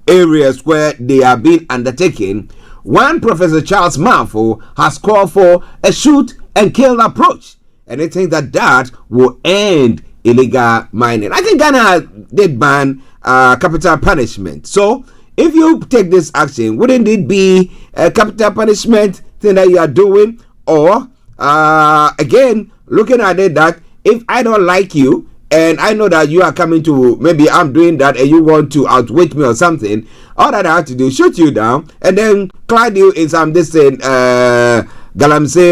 S3: areas where they are being undertaken. One Professor Charles Manfo has called for a shoot and kill approach, and they think that will end illegal mining. I think Ghana did ban capital punishment. So if you take this action, wouldn't it be a capital punishment thing that you are doing? Or again, looking at it, that if I don't like you and I know that you are coming to, maybe I'm doing that and you want to outwit me or something, all that I have to do is shoot you down and then clad you in some Galamsey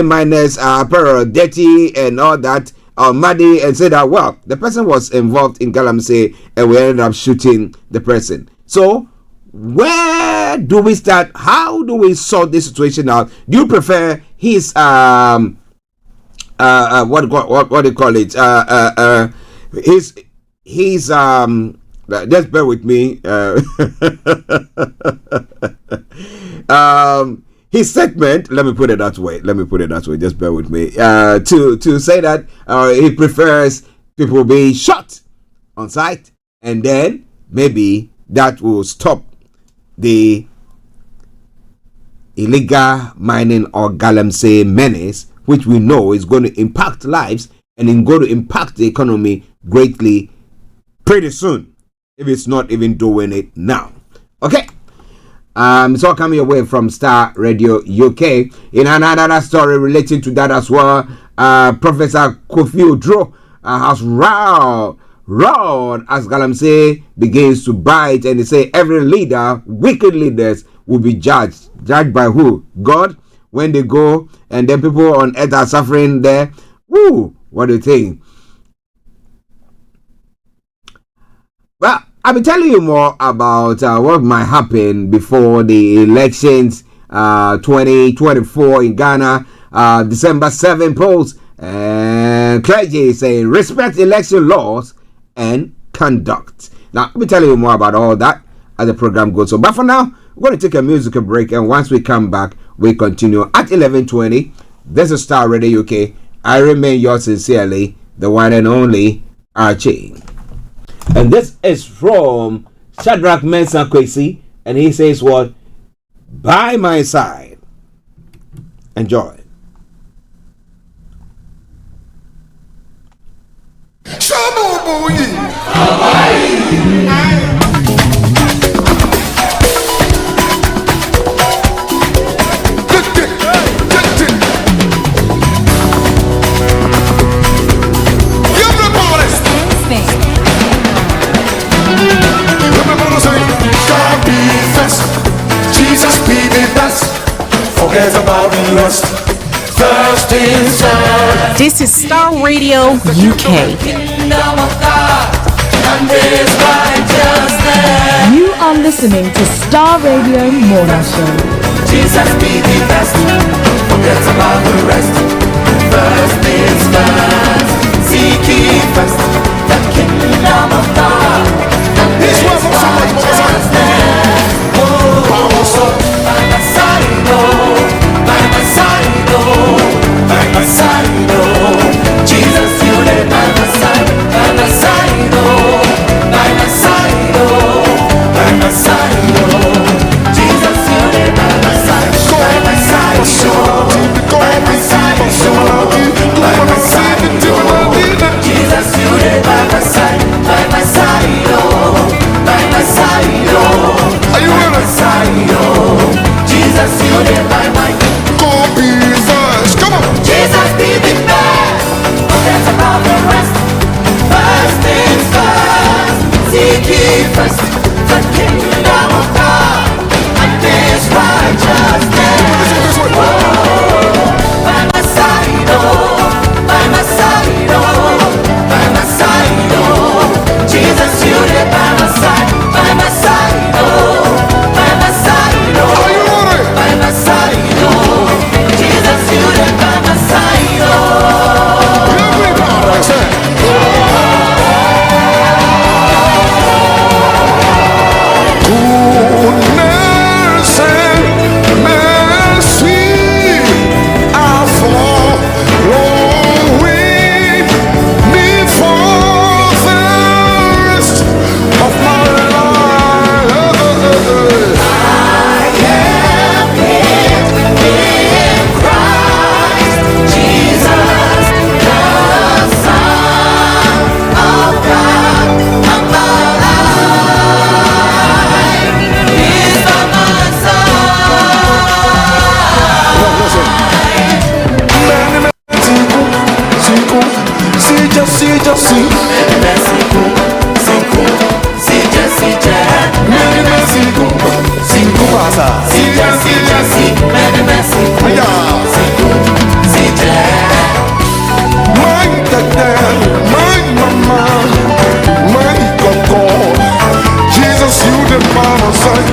S3: miners apparel, dirty and all that, or muddy, and say that, well, the person was involved in Galamsey and we ended up shooting the person. So where do we start? How do we sort this situation out? Do you prefer his what do you call it? His just bear with me. His statement, let me put it that way. Just bear with me. To say that he prefers people being shot on sight, and then maybe that will stop the illegal mining or Galamsey menace, which we know is going to impact lives and is going to impact the economy greatly pretty soon, if it's not even doing it now. Okay. It's all coming away from Starr Radio UK. In another story relating to that as well, Professor Kofi Odro has roared as Galamsey begins to bite, and they say every leader, wicked leaders, will be judged. Judged by who? God. When they go, and then people on earth are suffering there. Woo! What do you think? Well, I'll be telling you more about what might happen before the elections 2024 in Ghana, December 7 polls. And clergy is saying respect election laws and conduct. Now, I'll be telling you more about all that as the program goes on. But for now, we're going to take a musical break, and once we come back, we continue at 11:20. This is Starr Radio UK. I remain yours sincerely, the one and only Archie. And this is from Shadrach Mensah Kwesi, and he says what? By my side. Enjoy.
S10: forget about the rest. First things first.
S9: This is Starr Radio UK.
S11: You are listening to Starr Radio Morning Show.
S10: Jesus be the best. Forget about the rest. First things first. Seek ye first the kingdom of God and His righteousness. Oh, by my side, oh, by my side, oh, by my side, oh. Jesus, you lay by my side, oh, by my side, oh, by my side, oh. Jesus, you lay by my side, oh, by my side, oh, by my side, oh, Jesus, you lay by my side, oh, by my side, oh. Are you on my side, oh? Jesus, you lay by my go be first, come on. Jesus be the best. Forget about the rest. First things first. Seek ye first the kingdom of God and His righteousness. Oh, by my side, oh, by my side, oh, by my side, oh. Jesus, you lay by my side, by my side, oh, by my side, oh. Are you ready? By my side, oh. Jesus, you lay by my side, oh. Everybody say, goodness and mercy are following me for the rest of my life. I am hid in Christ Jesus, the Son of God. I'm alive. He's by my Jesus, you the mama side,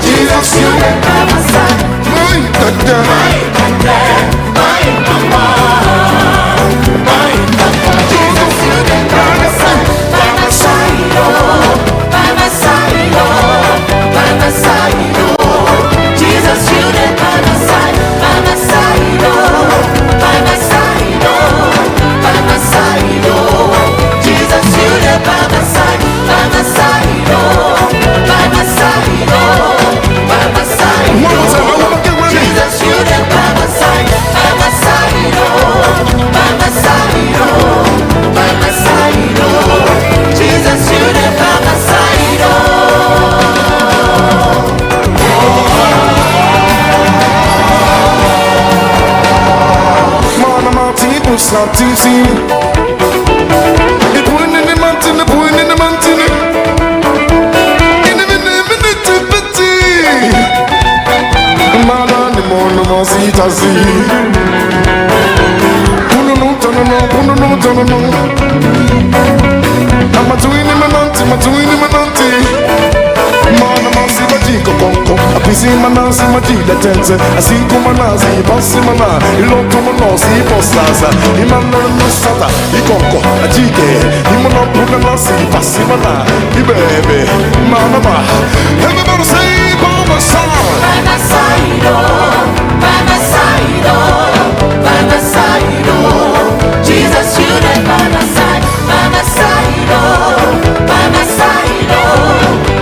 S10: Jesus, you the mama side, Jesus, you the mama side, by my side, oh, by my side, oh, by my side, oh. Jesus, you the mama side, by my side, oh, by my side, oh, by my side, oh. Jesus, you the mama side, by my side, oh, by my side, oh, by my side, oh. Jesus, you the mama side, by my side, oh, by my side, oh, by my side, oh. Jesus, you the mama side, oh. Man, I'm out to push up to see. The point in the mountain, the point in the mountain. In the minute to pity. Man, I'm the more see to see. No. I'm a doing him a nanti. Man, I'm a see my jiko konko. I be see my nansi, my jila tense. I see come on, I see bossy man. You look to my nose, he postasa. He man no sata, he konko. A jike, he man up with the nansi, passy man. He baby, mama. Everybody say, by my side. By my side, oh, by my side, oh, by my side, oh. Jesus, you lay by my side, oh, by my side, oh,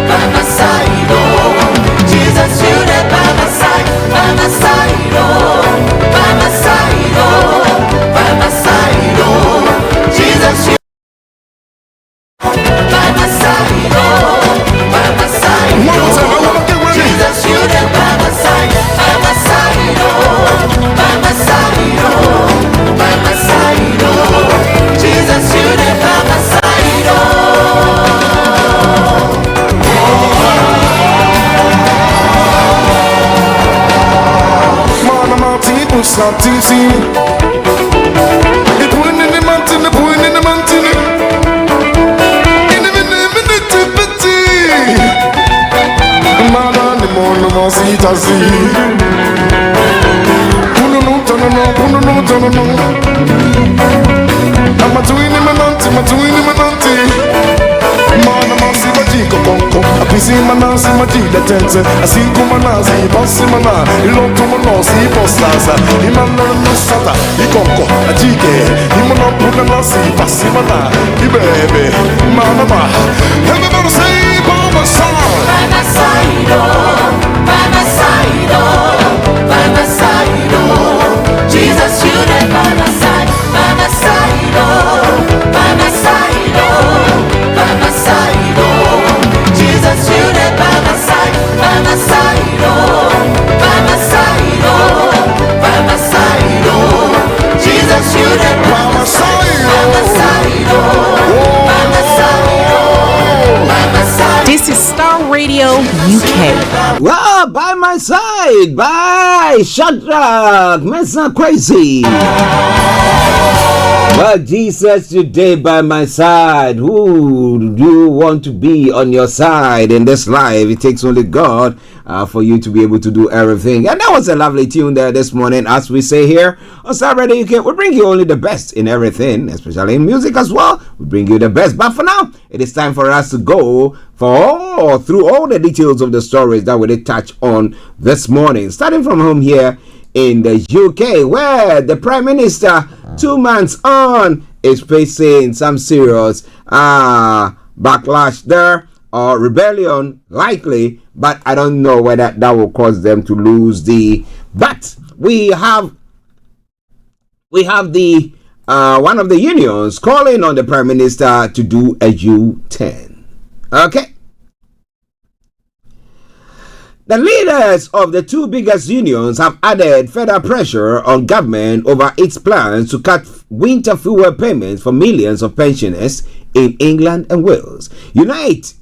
S10: by my side, oh. Jesus, you lay by my side, oh, by my side, oh, by my side, oh. Jesus, you by my side, oh, by my side, oh. Jesus, you lay by my side, oh, by my side. something see. The point in the mountain, the point in the mountain. In the minute, man on the moon, no more see to see. No. I'm a twin in my nanty, my twin in my nanty. Man, I'm a see my chico conco. I piss in my nancy, my chica tense. I see come on, see boss in my na. You love to my nose, see boss laza. He man learn no sata, he conco. A chica, he man up put a nancy, pass in my na. He baby, man, everybody say, by my side. By my side, oh. By my side, oh. By my side, oh. Jesus, you there by my side, oh, by my side, oh, by my side, oh. Jesus, you there by my side, oh, by my side, oh, by my side, oh. Jesus, you there by my side, oh, by my side, oh, by my side.
S9: This is Starr Radio UK.
S3: Well, by my side, by Shadrach, Mesa Crazy. Well, Jesus, today by my side. Who do you want to be on your side in this life? It takes only God for you to be able to do everything. And that was a lovely tune there this morning. As we say here on Starr Radio UK, we bring you only the best in everything, especially in music as well. We bring you the best. But for now, it is time for us to go through all the details of the stories that we did touch on this morning. Starting from home here in the UK, where the Prime Minister, 2 months on, is facing some serious backlash there, or rebellion likely, but I don't know whether that will cause them to lose the. But we have the one of the unions calling on the Prime Minister to do a U-turn. Okay. The leaders of the two biggest unions have added further pressure on government over its plans to cut winter fuel payments for millions of pensioners in England and Wales.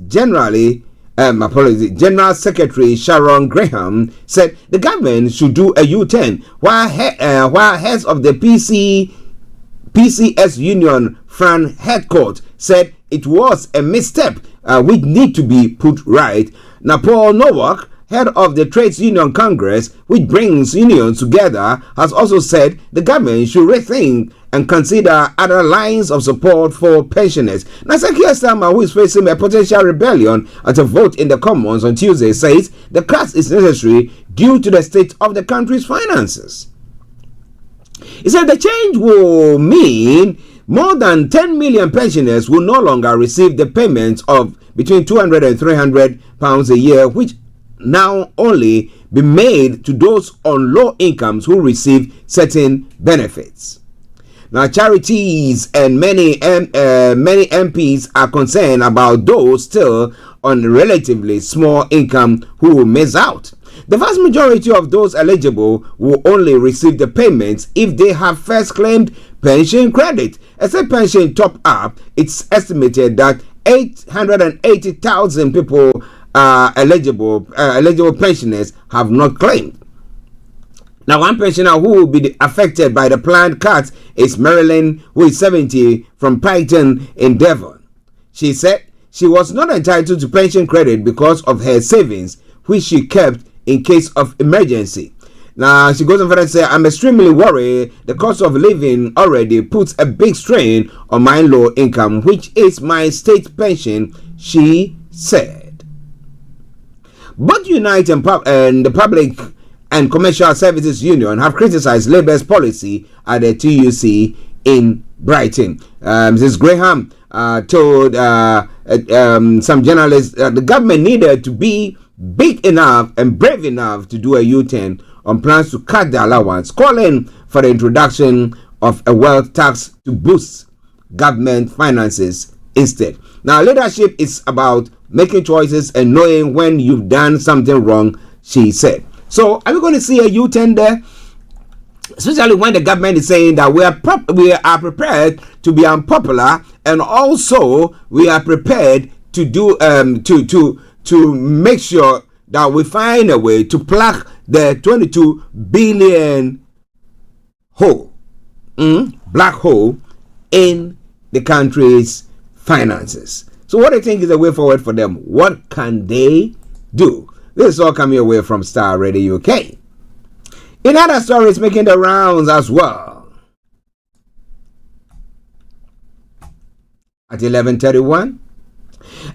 S3: General Secretary Sharon Graham said the government should do a U-turn, while heads of the PCS union Fran Headcourt said it was a misstep which need to be put right. Now, Paul Nowak, head of the Trades Union Congress, which brings unions together, has also said the government should rethink and consider other lines of support for pensioners. Now, Keir Starmer, who is facing a potential rebellion at a vote in the Commons on Tuesday, says the cut is necessary due to the state of the country's finances. He said the change will mean more than 10 million pensioners will no longer receive the payments of between £200 and £300 a year, which now only be made to those on low incomes who receive certain benefits. Now, charities and many MPs are concerned about those still on relatively small income who will miss out. The vast majority of those eligible will only receive the payments if they have first claimed pension credit. As a pension top-up, it's estimated that 880,000 people eligible pensioners have not claimed. Now, one pensioner who will be affected by the planned cuts is Marilyn, who is 70, from Pallien in Devon. She said she was not entitled to pension credit because of her savings, which she kept in case of emergency. Now, she goes on further to say, I'm extremely worried. The cost of living already puts a big strain on my low income, which is my state pension, she said. Both Unite and the Public and Commercial Services Union have criticized Labour's policy at the TUC in Brighton. Mrs. Graham told some journalists that the government needed to be big enough and brave enough to do a U-turn on plans to cut the allowance, calling for the introduction of a wealth tax to boost government finances instead. Now, leadership is about making choices and knowing when you've done something wrong, she said. So, are we going to see a U-turn there? Especially when the government is saying that we are prepared to be unpopular, and also we are prepared to do to make sure that we find a way to plug the 22 billion hole, black hole in the country's finances. So what do you think is the way forward for them? What can they do? This is all coming away from Starr Radio UK. In other stories making the rounds as well. At 11:31,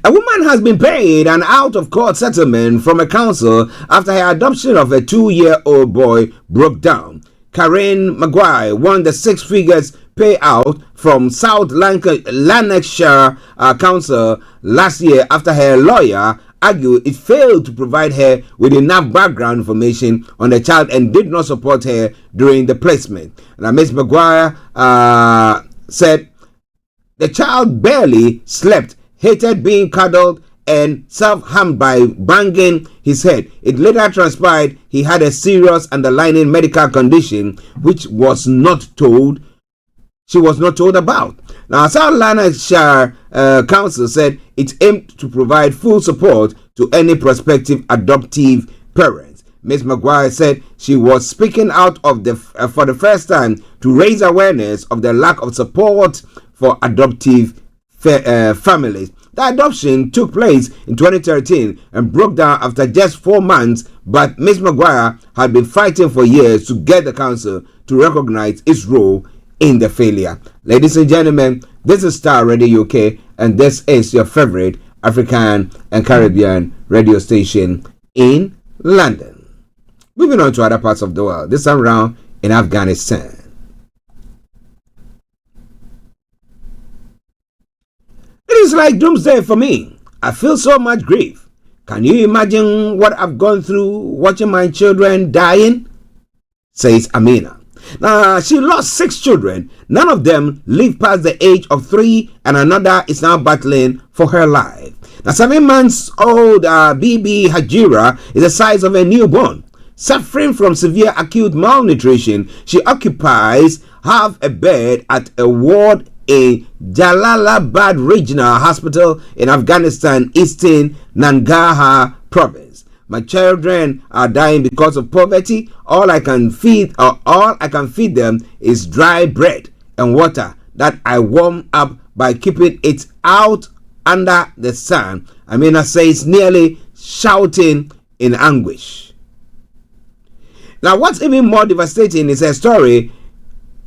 S3: a woman has been paid an out-of-court settlement from a council after her adoption of a 2-year-old boy broke down. Karen Maguire won the 6 figures payout from South Lanarkshire Council last year after her lawyer argued it failed to provide her with enough background information on the child and did not support her during the placement. Now, Ms. Maguire said the child barely slept, hated being cuddled, and self-harmed by banging his head. It later transpired he had a serious underlying medical condition which she was not told about. Now, South Lanarkshire Council said it aimed to provide full support to any prospective adoptive parents. Ms. Maguire said she was speaking out for the first time to raise awareness of the lack of support for adoptive families. The adoption took place in 2013 and broke down after just 4 months, but Ms. Maguire had been fighting for years to get the council to recognize its role in the failure. Ladies and gentlemen, this is Starr Radio UK, and this is your favorite African and Caribbean radio station in London. Moving on to other parts of the world, this time around in Afghanistan. It is like doomsday for me. I feel so much grief. Can you imagine what I've gone through watching my children dying? Says Amina. Now, she lost 6 children. None of them lived past the age of 3, and another is now battling for her life. Now, 7 months old Bibi Hajira is the size of a newborn. Suffering from severe acute malnutrition, she occupies half a bed at a ward in Jalalabad Regional Hospital in Afghanistan, Eastern Nangarhar Province. My children are dying because of poverty. All I can feed them is dry bread and water that I warm up by keeping it out under the sun. Amina says, nearly shouting in anguish. Now, what's even more devastating is her story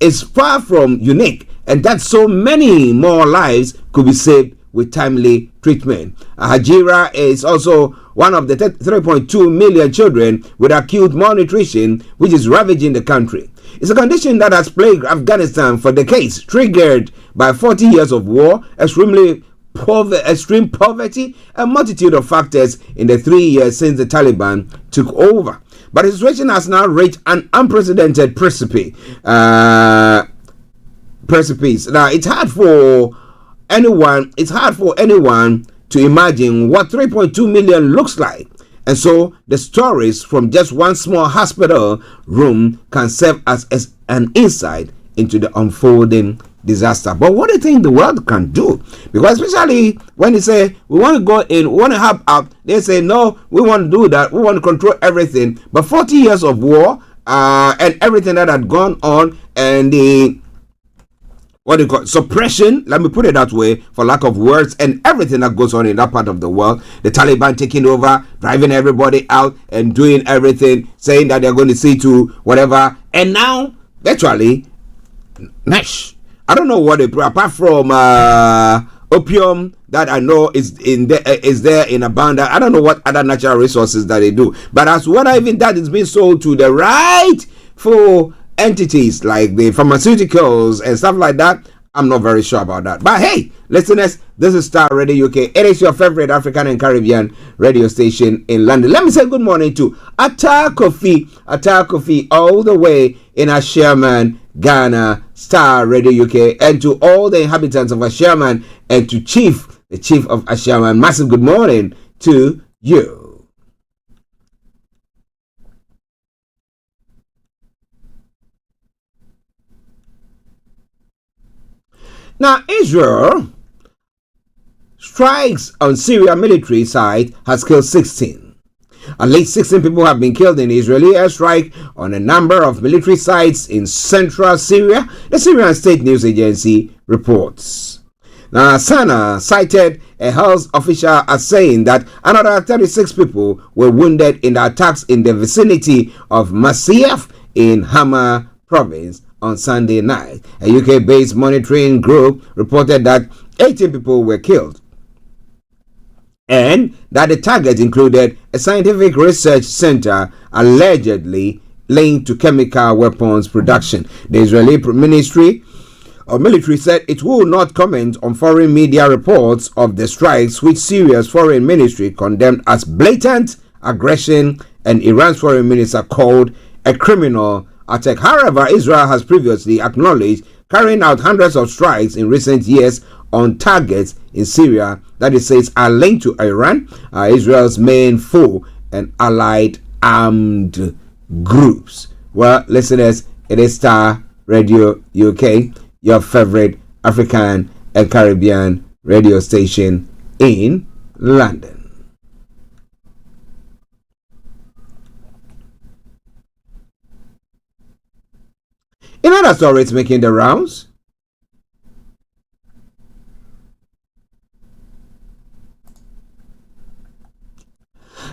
S3: is far from unique, and that so many more lives could be saved with timely treatment. Hajira is also one of the 3.2 million children with acute malnutrition, which is ravaging the country. It's a condition that has plagued Afghanistan for decades, triggered by 40 years of war, extreme poverty, a multitude of factors in the 3 years since the Taliban took over. But the situation has now reached an unprecedented precipice. Now, it's hard for anyone to imagine what 3.2 million looks like. And so the stories from just one small hospital room can serve as an insight into the unfolding disaster. But what do you think the world can do? Because especially when they say we want to go in, we want to help out, they say no, we want to do that, we want to control everything. But 40 years of war and everything that had gone on, and the suppression, let me put it that way, for lack of words, and everything that goes on in that part of the world, the Taliban taking over, driving everybody out and doing everything, saying that they're going to see to whatever, and now virtually Nash. I don't know what they apart from opium that I know is there in abundance. I don't know what other natural resources that they do, but as whether even that is being sold to the rightful entities like the pharmaceuticals and stuff like that, I'm not very sure about that. But hey, listeners, this is Starr Radio UK. It is your favorite African and Caribbean radio station in London. Let me say good morning to Atta Kofi, all the way in Asherman, Ghana, Starr Radio UK, and to all the inhabitants of Asherman, and to the chief of Asherman. Massive good morning to you. Now, Israel strikes on Syria military site has killed 16. At least 16 people have been killed in Israeli airstrike on a number of military sites in central Syria, the Syrian state news agency reports. Now, Sana cited a health official as saying that another 36 people were wounded in the attacks in the vicinity of Masyaf in Hama province on Sunday night. A UK-based monitoring group reported that 18 people were killed, and that the target included a scientific research center allegedly linked to chemical weapons production. The Israeli Ministry of Military said it will not comment on foreign media reports of the strikes, which Syria's foreign ministry condemned as blatant aggression and Iran's foreign minister called a criminal attack. However, Israel has previously acknowledged carrying out hundreds of strikes in recent years on targets in Syria that it says are linked to Iran, Israel's main foe, and allied armed groups. Well, listeners, it is Star Radio UK, your favorite African and Caribbean radio station in London. In other stories making the rounds,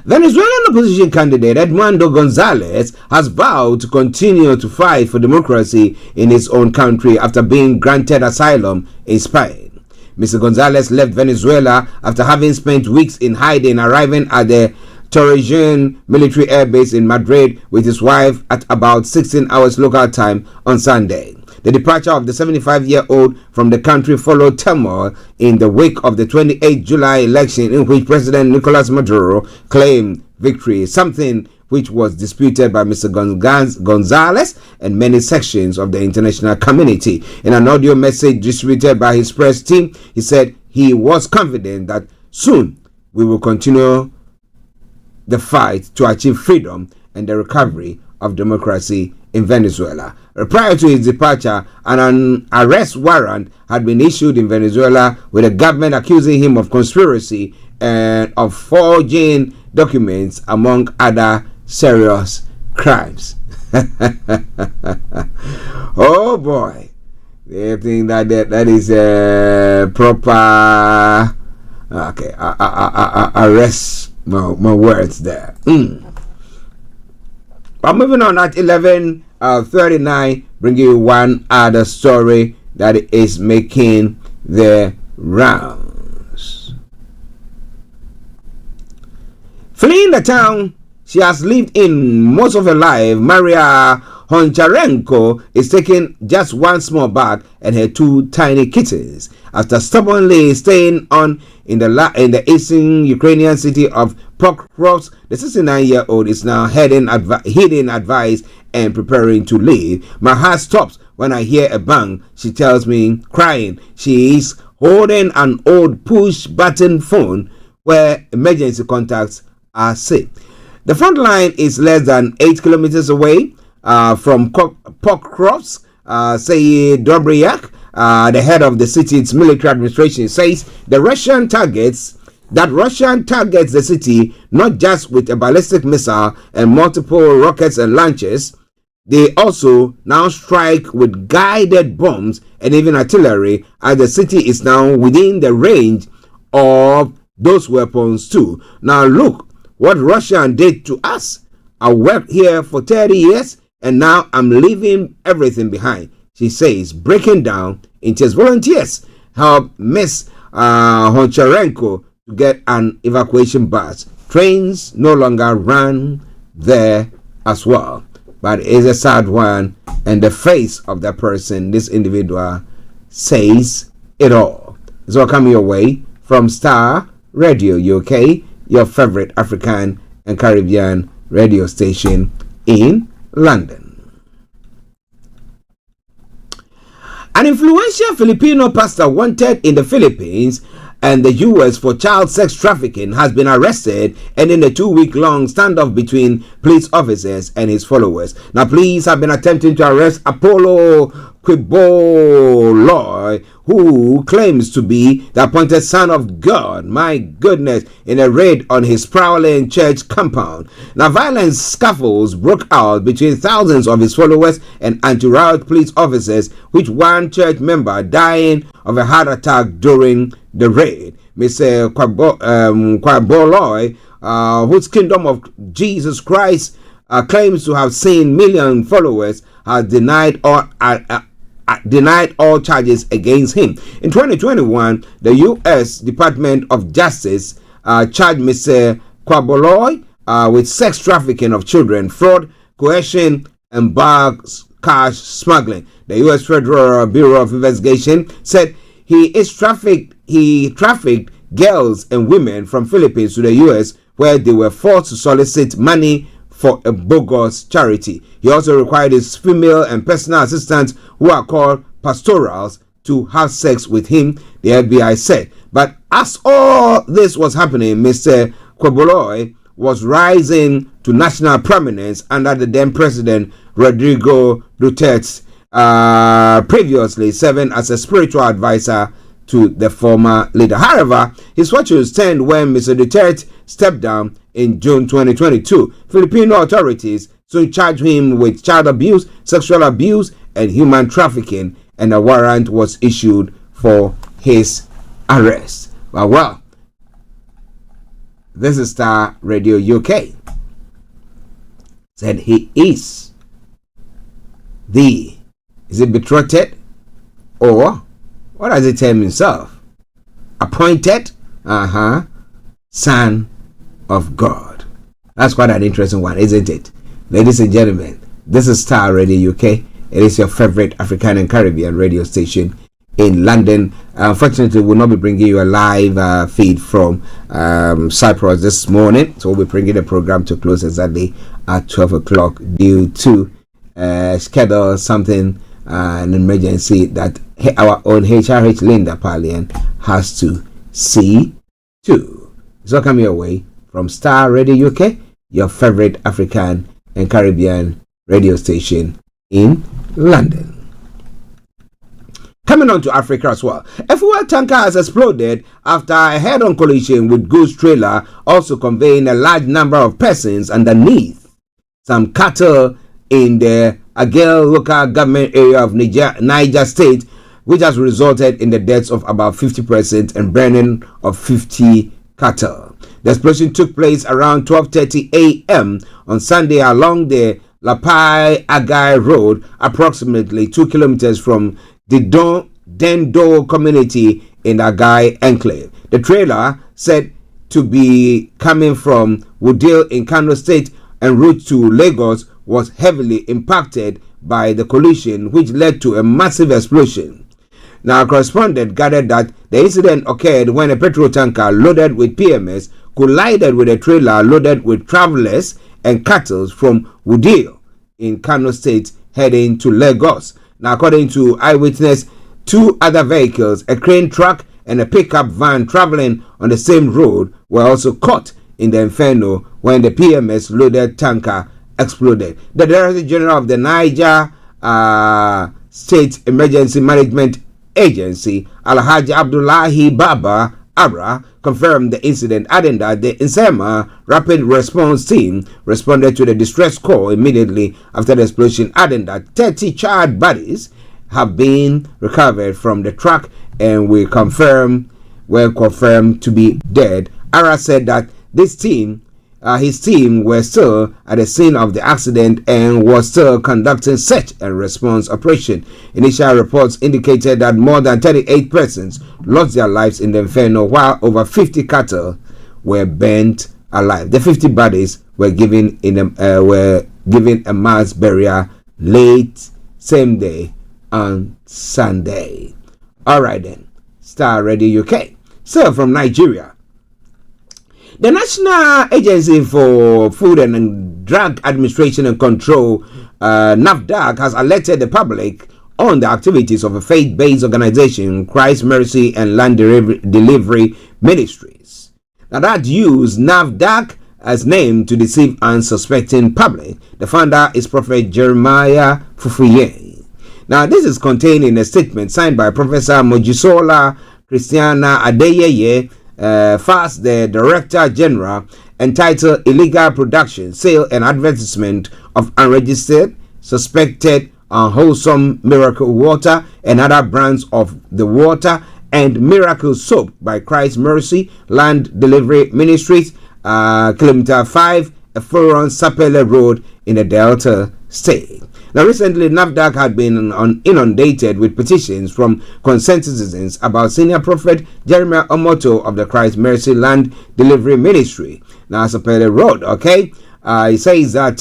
S3: Venezuelan opposition candidate Edmundo Gonzalez has vowed to continue to fight for democracy in his own country after being granted asylum in Spain. Mr. Gonzalez left Venezuela after having spent weeks in hiding, arriving at the Torrejón military air base in Madrid with his wife at about 16 hours local time on Sunday. The departure of the 75-year-old from the country followed turmoil in the wake of the 28 July election in which President Nicolas Maduro claimed victory, something which was disputed by Mr. Gonzalez and many sections of the international community. In an audio message distributed by his press team, he said he was confident that soon we will continue the fight to achieve freedom and the recovery of democracy in Venezuela. Prior to his departure, an arrest warrant had been issued in Venezuela, with the government accusing him of conspiracy and of forging documents, among other serious crimes. Oh boy, they think that is a proper arrest. My words there. But moving on at 11:39, bring you one other story that is making the rounds. Fleeing the town she has lived in most of her life, Maria Honcharenko is taking just one small bag and her two tiny kittens after stubbornly staying on in the eastern Ukrainian city of Pokrovsk. The 69-year-old is now heeding advice and preparing to leave. My heart stops when I hear a bang, she tells me, crying. She is holding an old push-button phone where emergency contacts are set. The front line is less than 8 kilometers away from Pokrovsk. Say Dobryak, the head of the city's military administration, says Russian targets the city not just with a ballistic missile and multiple rockets and launchers. They also now strike with guided bombs and even artillery, as the city is now within the range of those weapons too. Now look what Russia did to us. I worked here for 30 years and now I'm leaving everything behind, she says, breaking down in tears. Volunteers help Miss Honcharenko to get an evacuation bus. Trains no longer run there as well. But it's a sad one, and the face of that person, this individual, says it all. It's all coming your way from Star Radio UK, your favorite African and Caribbean radio station in London. An influential Filipino pastor wanted in the Philippines and the US for child sex trafficking has been arrested, ending a 2-week-long standoff between police officers and his followers. Now, police have been attempting to arrest Apollo Quiboloi, who claims to be the appointed son of God, my goodness, in a raid on his prowling church compound. Now, violent scuffles broke out between thousands of his followers and anti-riot police officers, with one church member dying of a heart attack during the raid. Mr. Quiboloi, whose Kingdom of Jesus Christ claims to have seen million followers, has denied all charges against him. In 2021, the U.S. Department of Justice charged Mr. Quiboloi with sex trafficking of children, fraud, coercion, and bulk cash smuggling. The U.S. Federal Bureau of Investigation said he trafficked girls and women from Philippines to the U.S., where they were forced to solicit money for a bogus charity. He also required his female and personal assistants, who are called pastorals, to have sex with him, the FBI said. But as all this was happening, Mr. Quiboloi was rising to national prominence under the then President Rodrigo Duterte, previously serving as a spiritual advisor to the former leader. However, his fortunes turned when Mr. Duterte stepped down in June 2022. Filipino authorities soon charged him with child abuse, sexual abuse, and human trafficking, and a warrant was issued for his arrest. Well, this is Starr Radio UK. Said he is it betrothed, or what does he term himself? Appointed Son of God. That's quite an interesting one, isn't it? Ladies and gentlemen, this is Starr Radio UK. It is your favorite African and Caribbean radio station in London. Unfortunately, we'll not be bringing you a live feed from Cyprus this morning. So we'll be bringing the program to close exactly at 12 o'clock due to schedule something, an emergency that our own HRH Linda Pallien has to see to. It's all coming your way from Starr Radio UK, your favorite African and Caribbean radio station in London. Coming on to Africa as well. A fuel tanker has exploded after a head-on collision with goods trailer, also conveying a large number of persons underneath some cattle in the Agel local government area of Niger State, which has resulted in the deaths of about 50 persons and burning of 50 cattle. The explosion took place around 12:30 a.m. on Sunday along the Lapai Agai Road, approximately 2 kilometers from the Dendo community in Agai Enclave. The trailer, said to be coming from Wudil in Kano State en route to Lagos, was heavily impacted by the collision, which led to a massive explosion. Now, a correspondent gathered that the incident occurred when a petrol tanker loaded with PMS collided with a trailer loaded with travelers and cattle from Wudil in Kano State heading to Lagos. Now, according to eyewitness, 2 other vehicles, a crane truck and a pickup van traveling on the same road, were also caught in the inferno when the PMS loaded tanker exploded. The Director General of the Niger State Emergency Management Agency, Alhaji Abdullahi Baba Abra, confirmed the incident, adding that the Insema Rapid Response Team responded to the distress call immediately after the explosion, adding that 30 charred bodies have been recovered from the truck and were confirmed to be dead. Ara said that his team were still at the scene of the accident and was still conducting search and response operation. Initial reports indicated that more than 38 persons lost their lives in the inferno, while over 50 cattle were burnt alive. The 50 bodies were given a mass burial late same day on Sunday. All right then, Starr Radio UK. So from Nigeria, the National Agency for Food and Drug Administration and Control, NAFDAC, has alerted the public on the activities of a faith-based organization, Christ Mercy and Land Delivery Ministries. Now, that used NAFDAC as name to deceive unsuspecting public. The founder is Prophet Jeremiah Fufuye. Now, this is contained in a statement signed by Professor Mojisola Christiana Adeyeye, FAST, the Director General, entitled Illegal Production, Sale and Advertisement of Unregistered, Suspected, Unwholesome Miracle Water and other brands of the water and Miracle Soap by Christ Mercy Land Delivery Ministries, Kilometer 5, Eforon Sapele Road in the Delta State. Now, recently, NAFDAC had been inundated with petitions from concerned citizens about Senior Prophet Jeremiah Omoto of the Christ Mercy Land Delivery Ministry. Now, Sapele Road, okay? He says that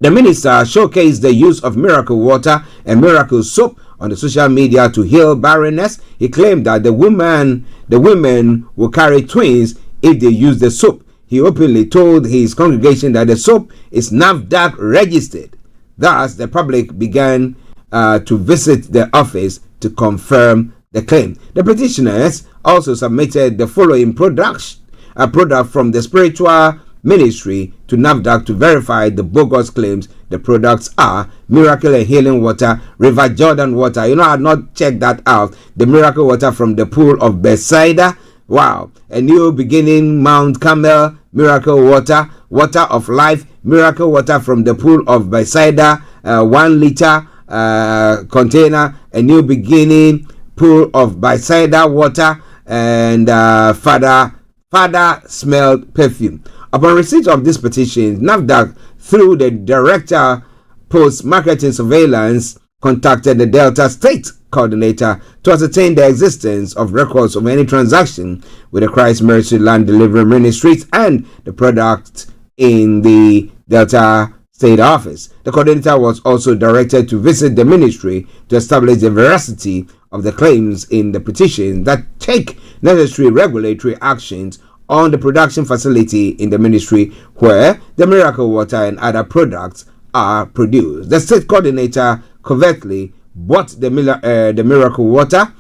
S3: the minister showcased the use of miracle water and miracle soap on the social media to heal barrenness. He claimed that the women will carry twins if they use the soap. He openly told his congregation that the soap is NAFDAC registered. Thus, the public began to visit the office to confirm the claim. The petitioners also submitted the following product from the spiritual ministry to NAFDAC to verify the bogus claims. The products are Miracle and Healing Water, River Jordan Water. I had not checked that out. The Miracle Water from the Pool of Bethesda. Wow. A New Beginning, Mount Carmel, Miracle Water, Water of Life, Miracle Water from the Pool of Bethesda, 1 liter container, A New Beginning, Pool of Bethesda Water, and Father Smelled Perfume. Upon receipt of this petition, NAFDAC, through the Director Post-Marketing Surveillance, contacted the Delta State Coordinator to ascertain the existence of records of any transaction with the Christ Mercy Land Delivery Ministries and the product in the Delta State Office. The coordinator was also directed to visit the ministry to establish the veracity of the claims in the petition, that take necessary regulatory actions on the production facility in the ministry where the miracle water and other products are produced. The state coordinator covertly bought the miracle water,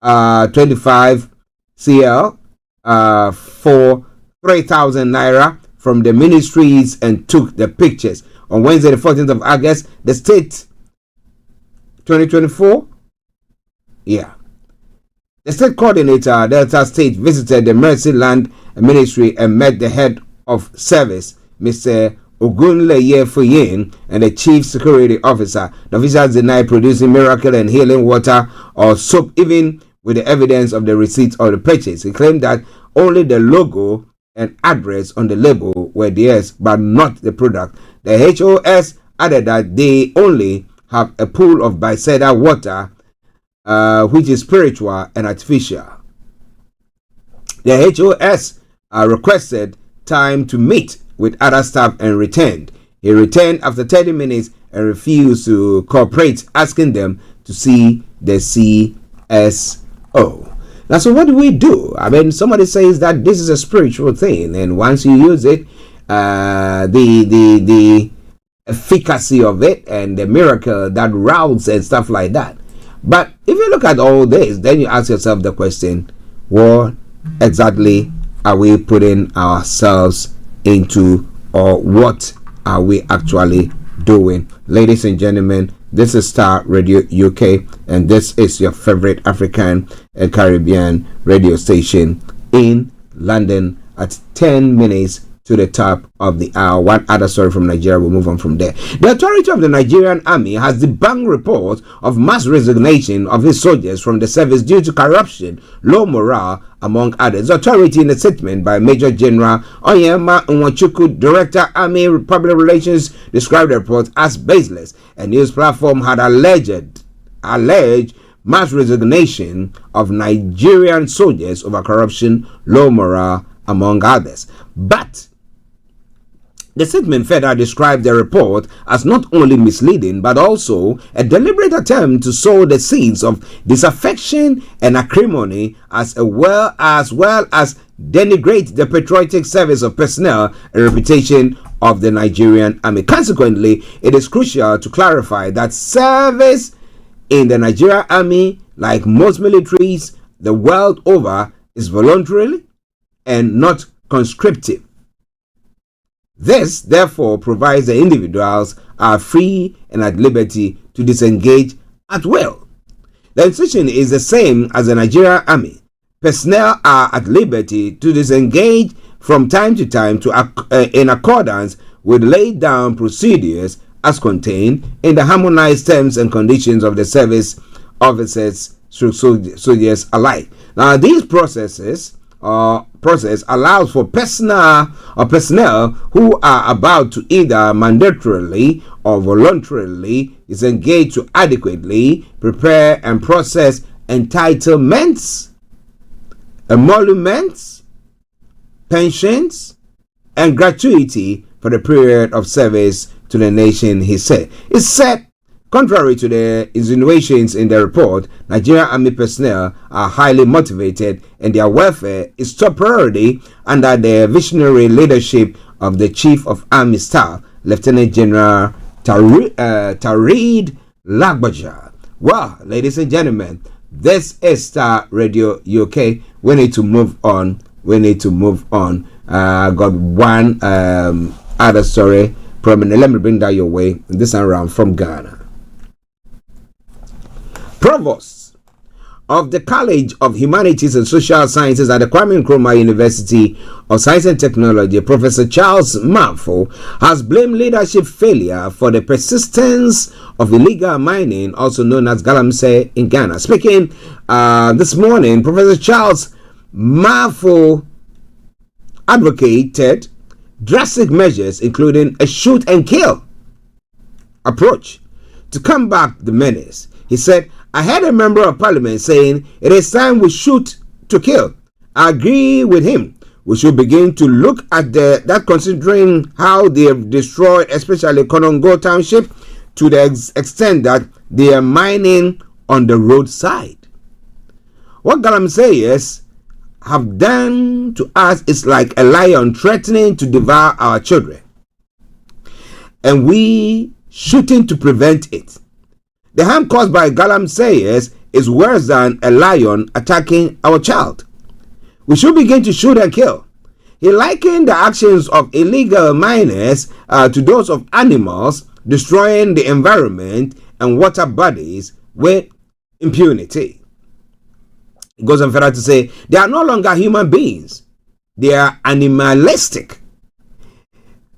S3: 25 cl, for 3,000 naira from the ministries and took the pictures. On Wednesday, the 14th of August, the state 2024, the state coordinator, Delta State, visited the Mercy Land Ministry and met the head of service, Mr. Ogunleye Fuyin, and the chief security officer. The officers denied producing miracle and healing water or soap, even with the evidence of the receipt of the purchase. He claimed that only the logo and address on the label were theirs, but not the product. The HOS added that they only have a pool of Bethesda water, which is spiritual and artificial. The HOS requested time to meet with other staff and returned. He returned after 30 minutes and refused to cooperate, asking them to see the CSO. Now, so what do? I mean, somebody says that this is a spiritual thing, and once you use it, the efficacy of it and the miracle that routes and stuff like that. But if you look at all this, then you ask yourself the question, what exactly are we putting ourselves into, or what are we actually doing? Ladies and gentlemen, this is Starr Radio UK, and this is your favorite African and Caribbean radio station in London at 10 minutes to the top of the hour. One other story from Nigeria, we'll move on from there. The authority of the Nigerian army has debunked reports of mass resignation of its soldiers from the service due to corruption, low morale, among others. The authority, in a statement by Major General Onyema Nwachukwu, Director, Army Public Relations, described the report as baseless. A news platform had alleged mass resignation of Nigerian soldiers over corruption, low morale, among others. But the statement further described the report as not only misleading but also a deliberate attempt to sow the seeds of disaffection and acrimony, as well as denigrate the patriotic service of personnel and reputation of the Nigerian army. Consequently, it is crucial to clarify that service in the Nigerian army, like most militaries the world over, is voluntary and not conscriptive. This, therefore, provides the individuals are free and at liberty to disengage at will. The institution is the same as the Nigerian Army. Personnel are at liberty to disengage from time to time in accordance with laid down procedures as contained in the harmonized terms and conditions of the service, officers, soldiers alike. Now, these process allows for personnel who are about to either mandatorily or voluntarily disengage to adequately prepare and process entitlements, emoluments, pensions, and gratuity for the period of service to the nation, he said. It said, contrary to the insinuations in the report, Nigerian Army personnel are highly motivated and their welfare is top priority under the visionary leadership of the Chief of Army Staff, Lieutenant General Tareed Lagbaja. Well, ladies and gentlemen, this is Starr Radio UK. We need to move on. I got one other story. Let me bring that your way. This time around from Ghana. Provost of the College of Humanities and Social Sciences at the Kwame Nkrumah University of Science and Technology, Professor Charles Mafo, has blamed leadership failure for the persistence of illegal mining, also known as galamsey, in Ghana. Speaking this morning, Professor Charles Mafo advocated drastic measures, including a shoot and kill approach to combat the menace. He said, I heard a member of parliament saying it is time we shoot to kill. I agree with him. We should begin to look at that, considering how they have destroyed, especially Konongo Township, to the extent that they are mining on the roadside. What galamseyers have done to us is like a lion threatening to devour our children, and we shooting to prevent it. The harm caused by galamseyers is worse than a lion attacking our child. We should begin to shoot and kill. He likened the actions of illegal miners to those of animals destroying the environment and water bodies with impunity. It goes on further to say, they are no longer human beings. They are animalistic.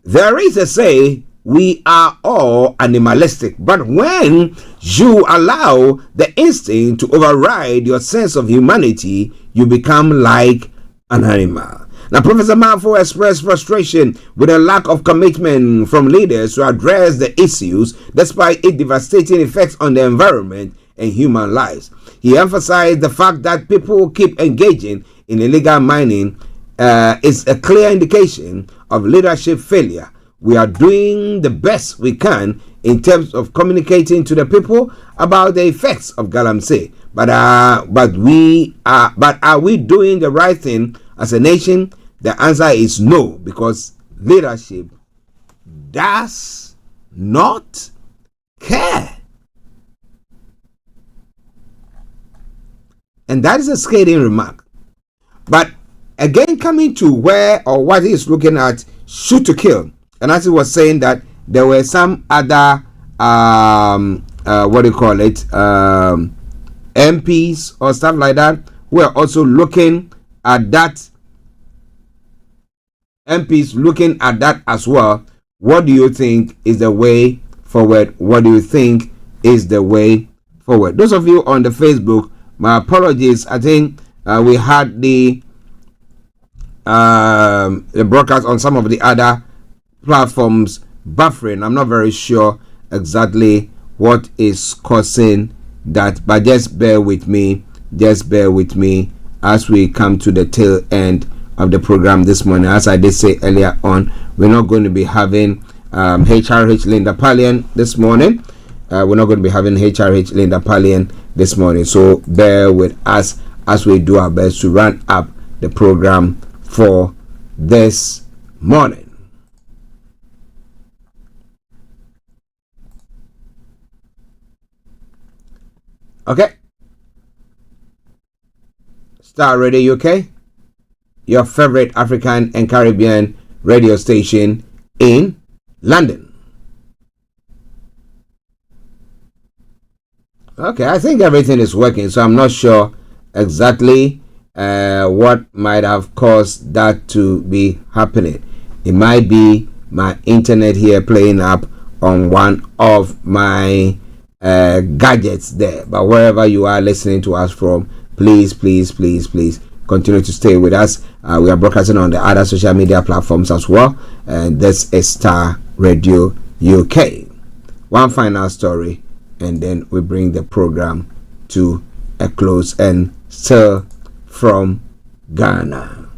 S3: There is a say, we are all animalistic. But when you allow the instinct to override your sense of humanity, you become like an animal. Now, Professor Mafo expressed frustration with a lack of commitment from leaders to address the issues despite its devastating effects on the environment and human lives. He emphasized the fact that people keep engaging in illegal mining is a clear indication of leadership failure. We are doing the best we can in terms of communicating to the people about the effects of galamsey. But are we doing the right thing as a nation? The answer is no, because leadership does not care. And that is a scathing remark. But again, coming to where or what he is looking at, shoot to kill. And as he was saying that there were some other MPs or stuff like that who are also looking at that. MPs looking at that as well. What do you think is the way forward? What do you think is the way forward? Those of you on the Facebook, my apologies. I think we had the broadcast on some of the other platforms buffering. I'm not very sure exactly what is causing that, but just bear with me. Just bear with me as we come to the tail end of the program this morning. As I did say earlier on, we're not going to be having HRH Linda Pallien this morning. We're not going to be having HRH Linda Pallien this morning. So bear with us as we do our best to run up the program for this morning. Okay. Starr Radio UK, your favorite African and Caribbean radio station in London. Okay, I think everything is working, so I'm not sure exactly what might have caused that to be happening. It might be my internet here playing up on one of my gadgets there. But wherever you are listening to us from, please continue to stay with us. We are broadcasting on the other social media platforms as well. And this is Star Radio UK. One final story, and then we bring the program to a close. And still from Ghana.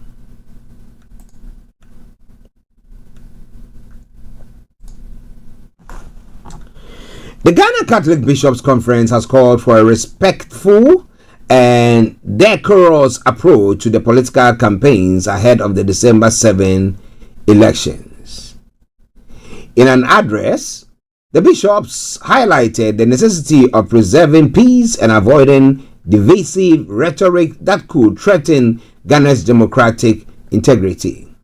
S3: The Ghana Catholic Bishops' Conference has called for a respectful and decorous approach to the political campaigns ahead of the December 7 elections. In an address, the bishops highlighted the necessity of preserving peace and avoiding divisive rhetoric that could threaten Ghana's democratic integrity.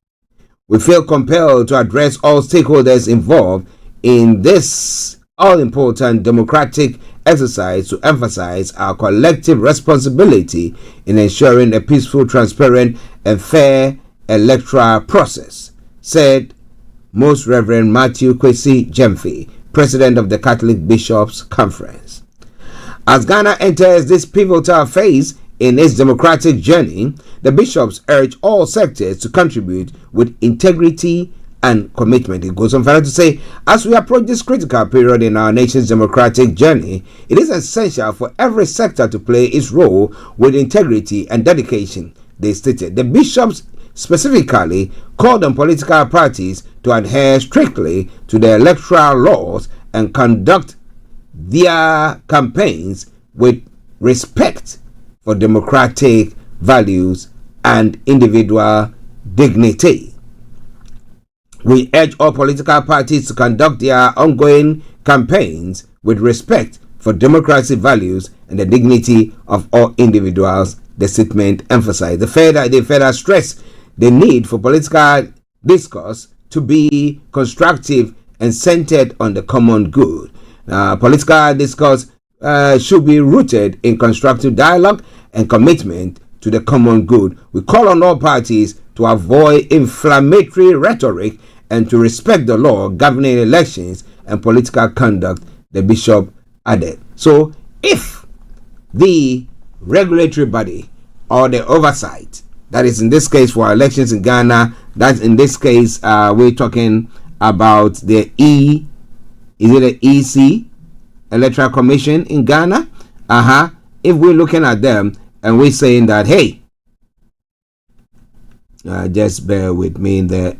S3: We feel compelled to address all stakeholders involved in this all-important democratic exercise to emphasize our collective responsibility in ensuring a peaceful, transparent, and fair electoral process, said Most Reverend Matthew Kwesi Gyamfi, President of the Catholic Bishops' Conference. As Ghana enters this pivotal phase in its democratic journey, the bishops urge all sectors to contribute with integrity and commitment. It goes on further to say, as we approach this critical period in our nation's democratic journey, it is essential for every sector to play its role with integrity and dedication, they stated. The bishops specifically called on political parties to adhere strictly to the electoral laws and conduct their campaigns with respect for democratic values and individual dignity. We urge all political parties to conduct their ongoing campaigns with respect for democratic values and the dignity of all individuals, the statement emphasized. They further stress the need for political discourse to be constructive and centered on the common good. Political discourse should be rooted in constructive dialogue and commitment to the common good. We call on all parties to avoid inflammatory rhetoric and to respect the law governing elections and political conduct, the bishop added. So, if the regulatory body or the oversight, that is in this case for elections in Ghana, that's in this case, we're talking about the EC, Electoral Commission in Ghana. If we're looking at them and we're saying that, hey, just bear with me in there.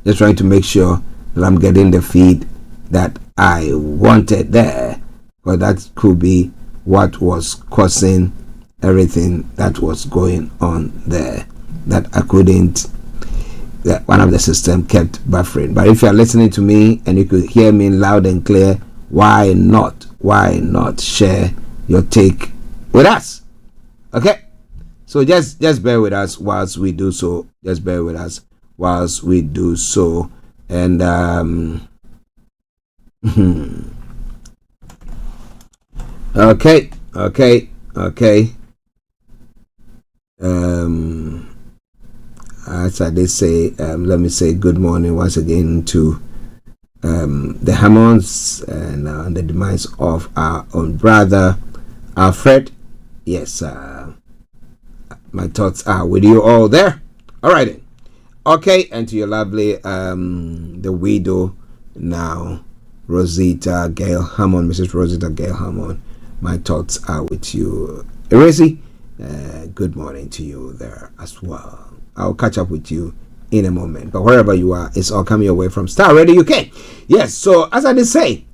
S3: Just trying to make sure that I'm getting the feed that I wanted there, because that could be what was causing everything that was going on there, that I couldn't, that one of the system kept buffering. But if you're listening to me and you could hear me loud and clear, why not share your take with us? Okay, so just bear with us whilst we do so. And okay. As I did say, let me say good morning once again to the Hammonds and the demise of our own brother Alfred. Yes, my thoughts are with you all there. All right then. Okay, and to your lovely the widow now, Rosita Gail Hammond, Mrs. Rosita Gail Hammond, my thoughts are with you. Erezi, good morning to you there as well. I'll catch up with you in a moment. But wherever you are, it's all coming your way from Starr Radio UK. Yes, so as I did say,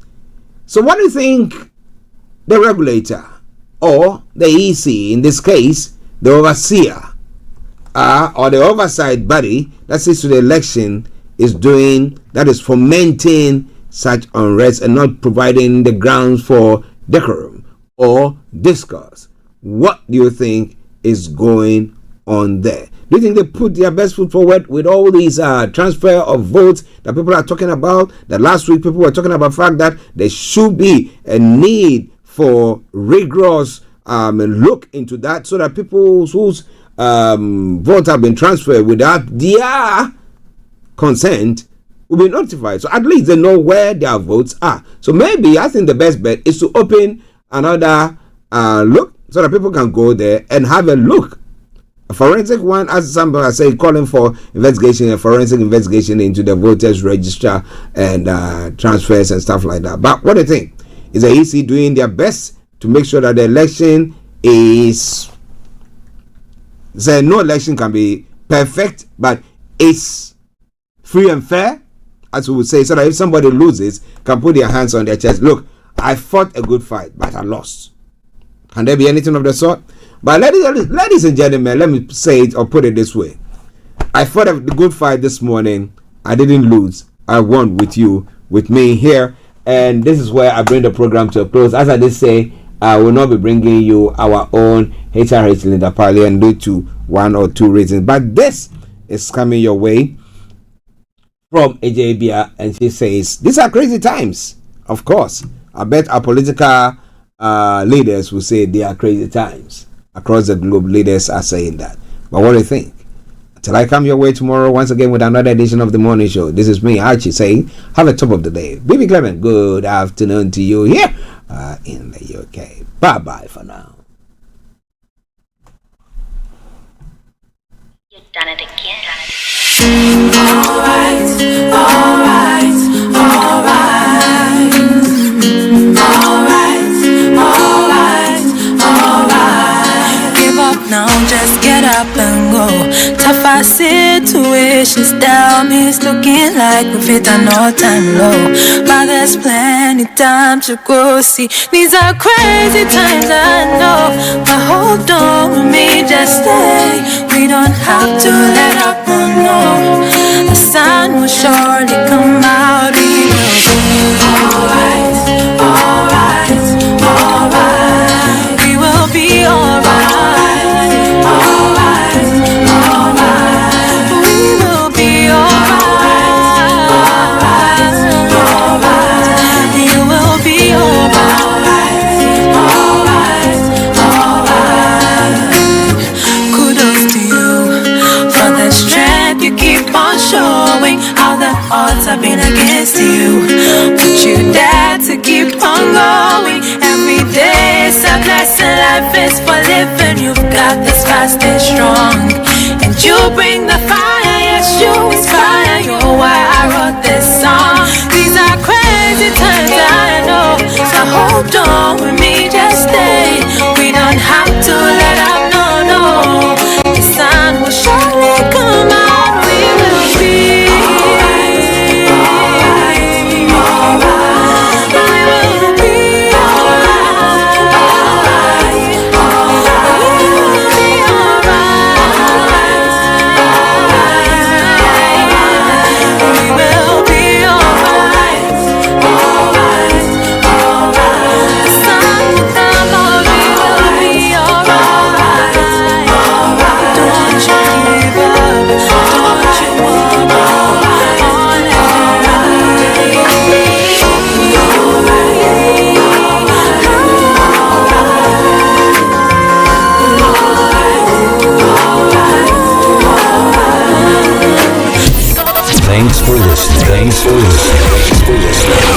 S3: so what do you think the regulator or the EC, in this case, the overseer, or the oversight body that sees to the election is doing, that is fomenting such unrest and not providing the grounds for decorum or discourse? What do you think is going on there? Do you think they put their best foot forward with all these transfer of votes that people are talking about? That last week people were talking about the fact that there should be a need for rigorous look into that, so that people whose votes have been transferred without their consent will be notified. So at least they know where their votes are. So maybe I think the best bet is to open another look so that people can go there and have a look. A forensic one, as some people are saying, calling for investigation, a forensic investigation into the voters register and transfers and stuff like that. But what do you think? Is the EC doing their best to make sure that the election is... no election can be perfect, but it's free and fair, as we would say, so that if somebody loses, can put their hands on their chest. Look, I fought a good fight, but I lost. Can there be anything of the sort? But ladies and gentlemen, let me say it or put it this way. I fought a good fight this morning. I didn't lose. I won with you, with me here. And this is where I bring the program to a close. As I did say, I will not be bringing you our own HRH Linda Pallien due to one or two reasons. But this is coming your way from Ejabia, and she says, these are crazy times. Of course, I bet our political leaders will say they are crazy times. Across the globe, leaders are saying that. But what do you think? Till I come your way tomorrow once again with another edition of the morning show. This is me, Archie, saying have a top of the day. BB Clement, good afternoon to you here in the UK. Bye-bye for now.
S8: You've done it again.
S10: Alright, alright, alright. Alright, alright, alright. Give up now, just get up and go. Tougher situations tell me it's looking like we fit an all-time low. But there's plenty time to go. See, these are crazy times, I know. But hold on with me, just stay. We don't have to let up, oh no. The sun will surely come out. We will be alright, alright, alright. We will be alright, alright, alright. We will be alright, alright, alright. You will be alright, alright, alright. Kudos to you for the strength you keep on showing. How the odds have been against you, but you dare to keep on going. Every day is a blessing, life is for living. You've got this fast and strong, and you bring the fire. Yes, you inspire. You're why I wrote this song. These are crazy times, I know. So hold on with me, just stay. We don't have to let up, no, no. The sun will surely come out. We will be alright, alright, alright. We will be alright, alright, alright. We will be alright, alright. We will be alright, alright, alright. The sun will come out. We will be alright, alright. Don't you give up, don't you walk on it.
S7: Thanks for listening.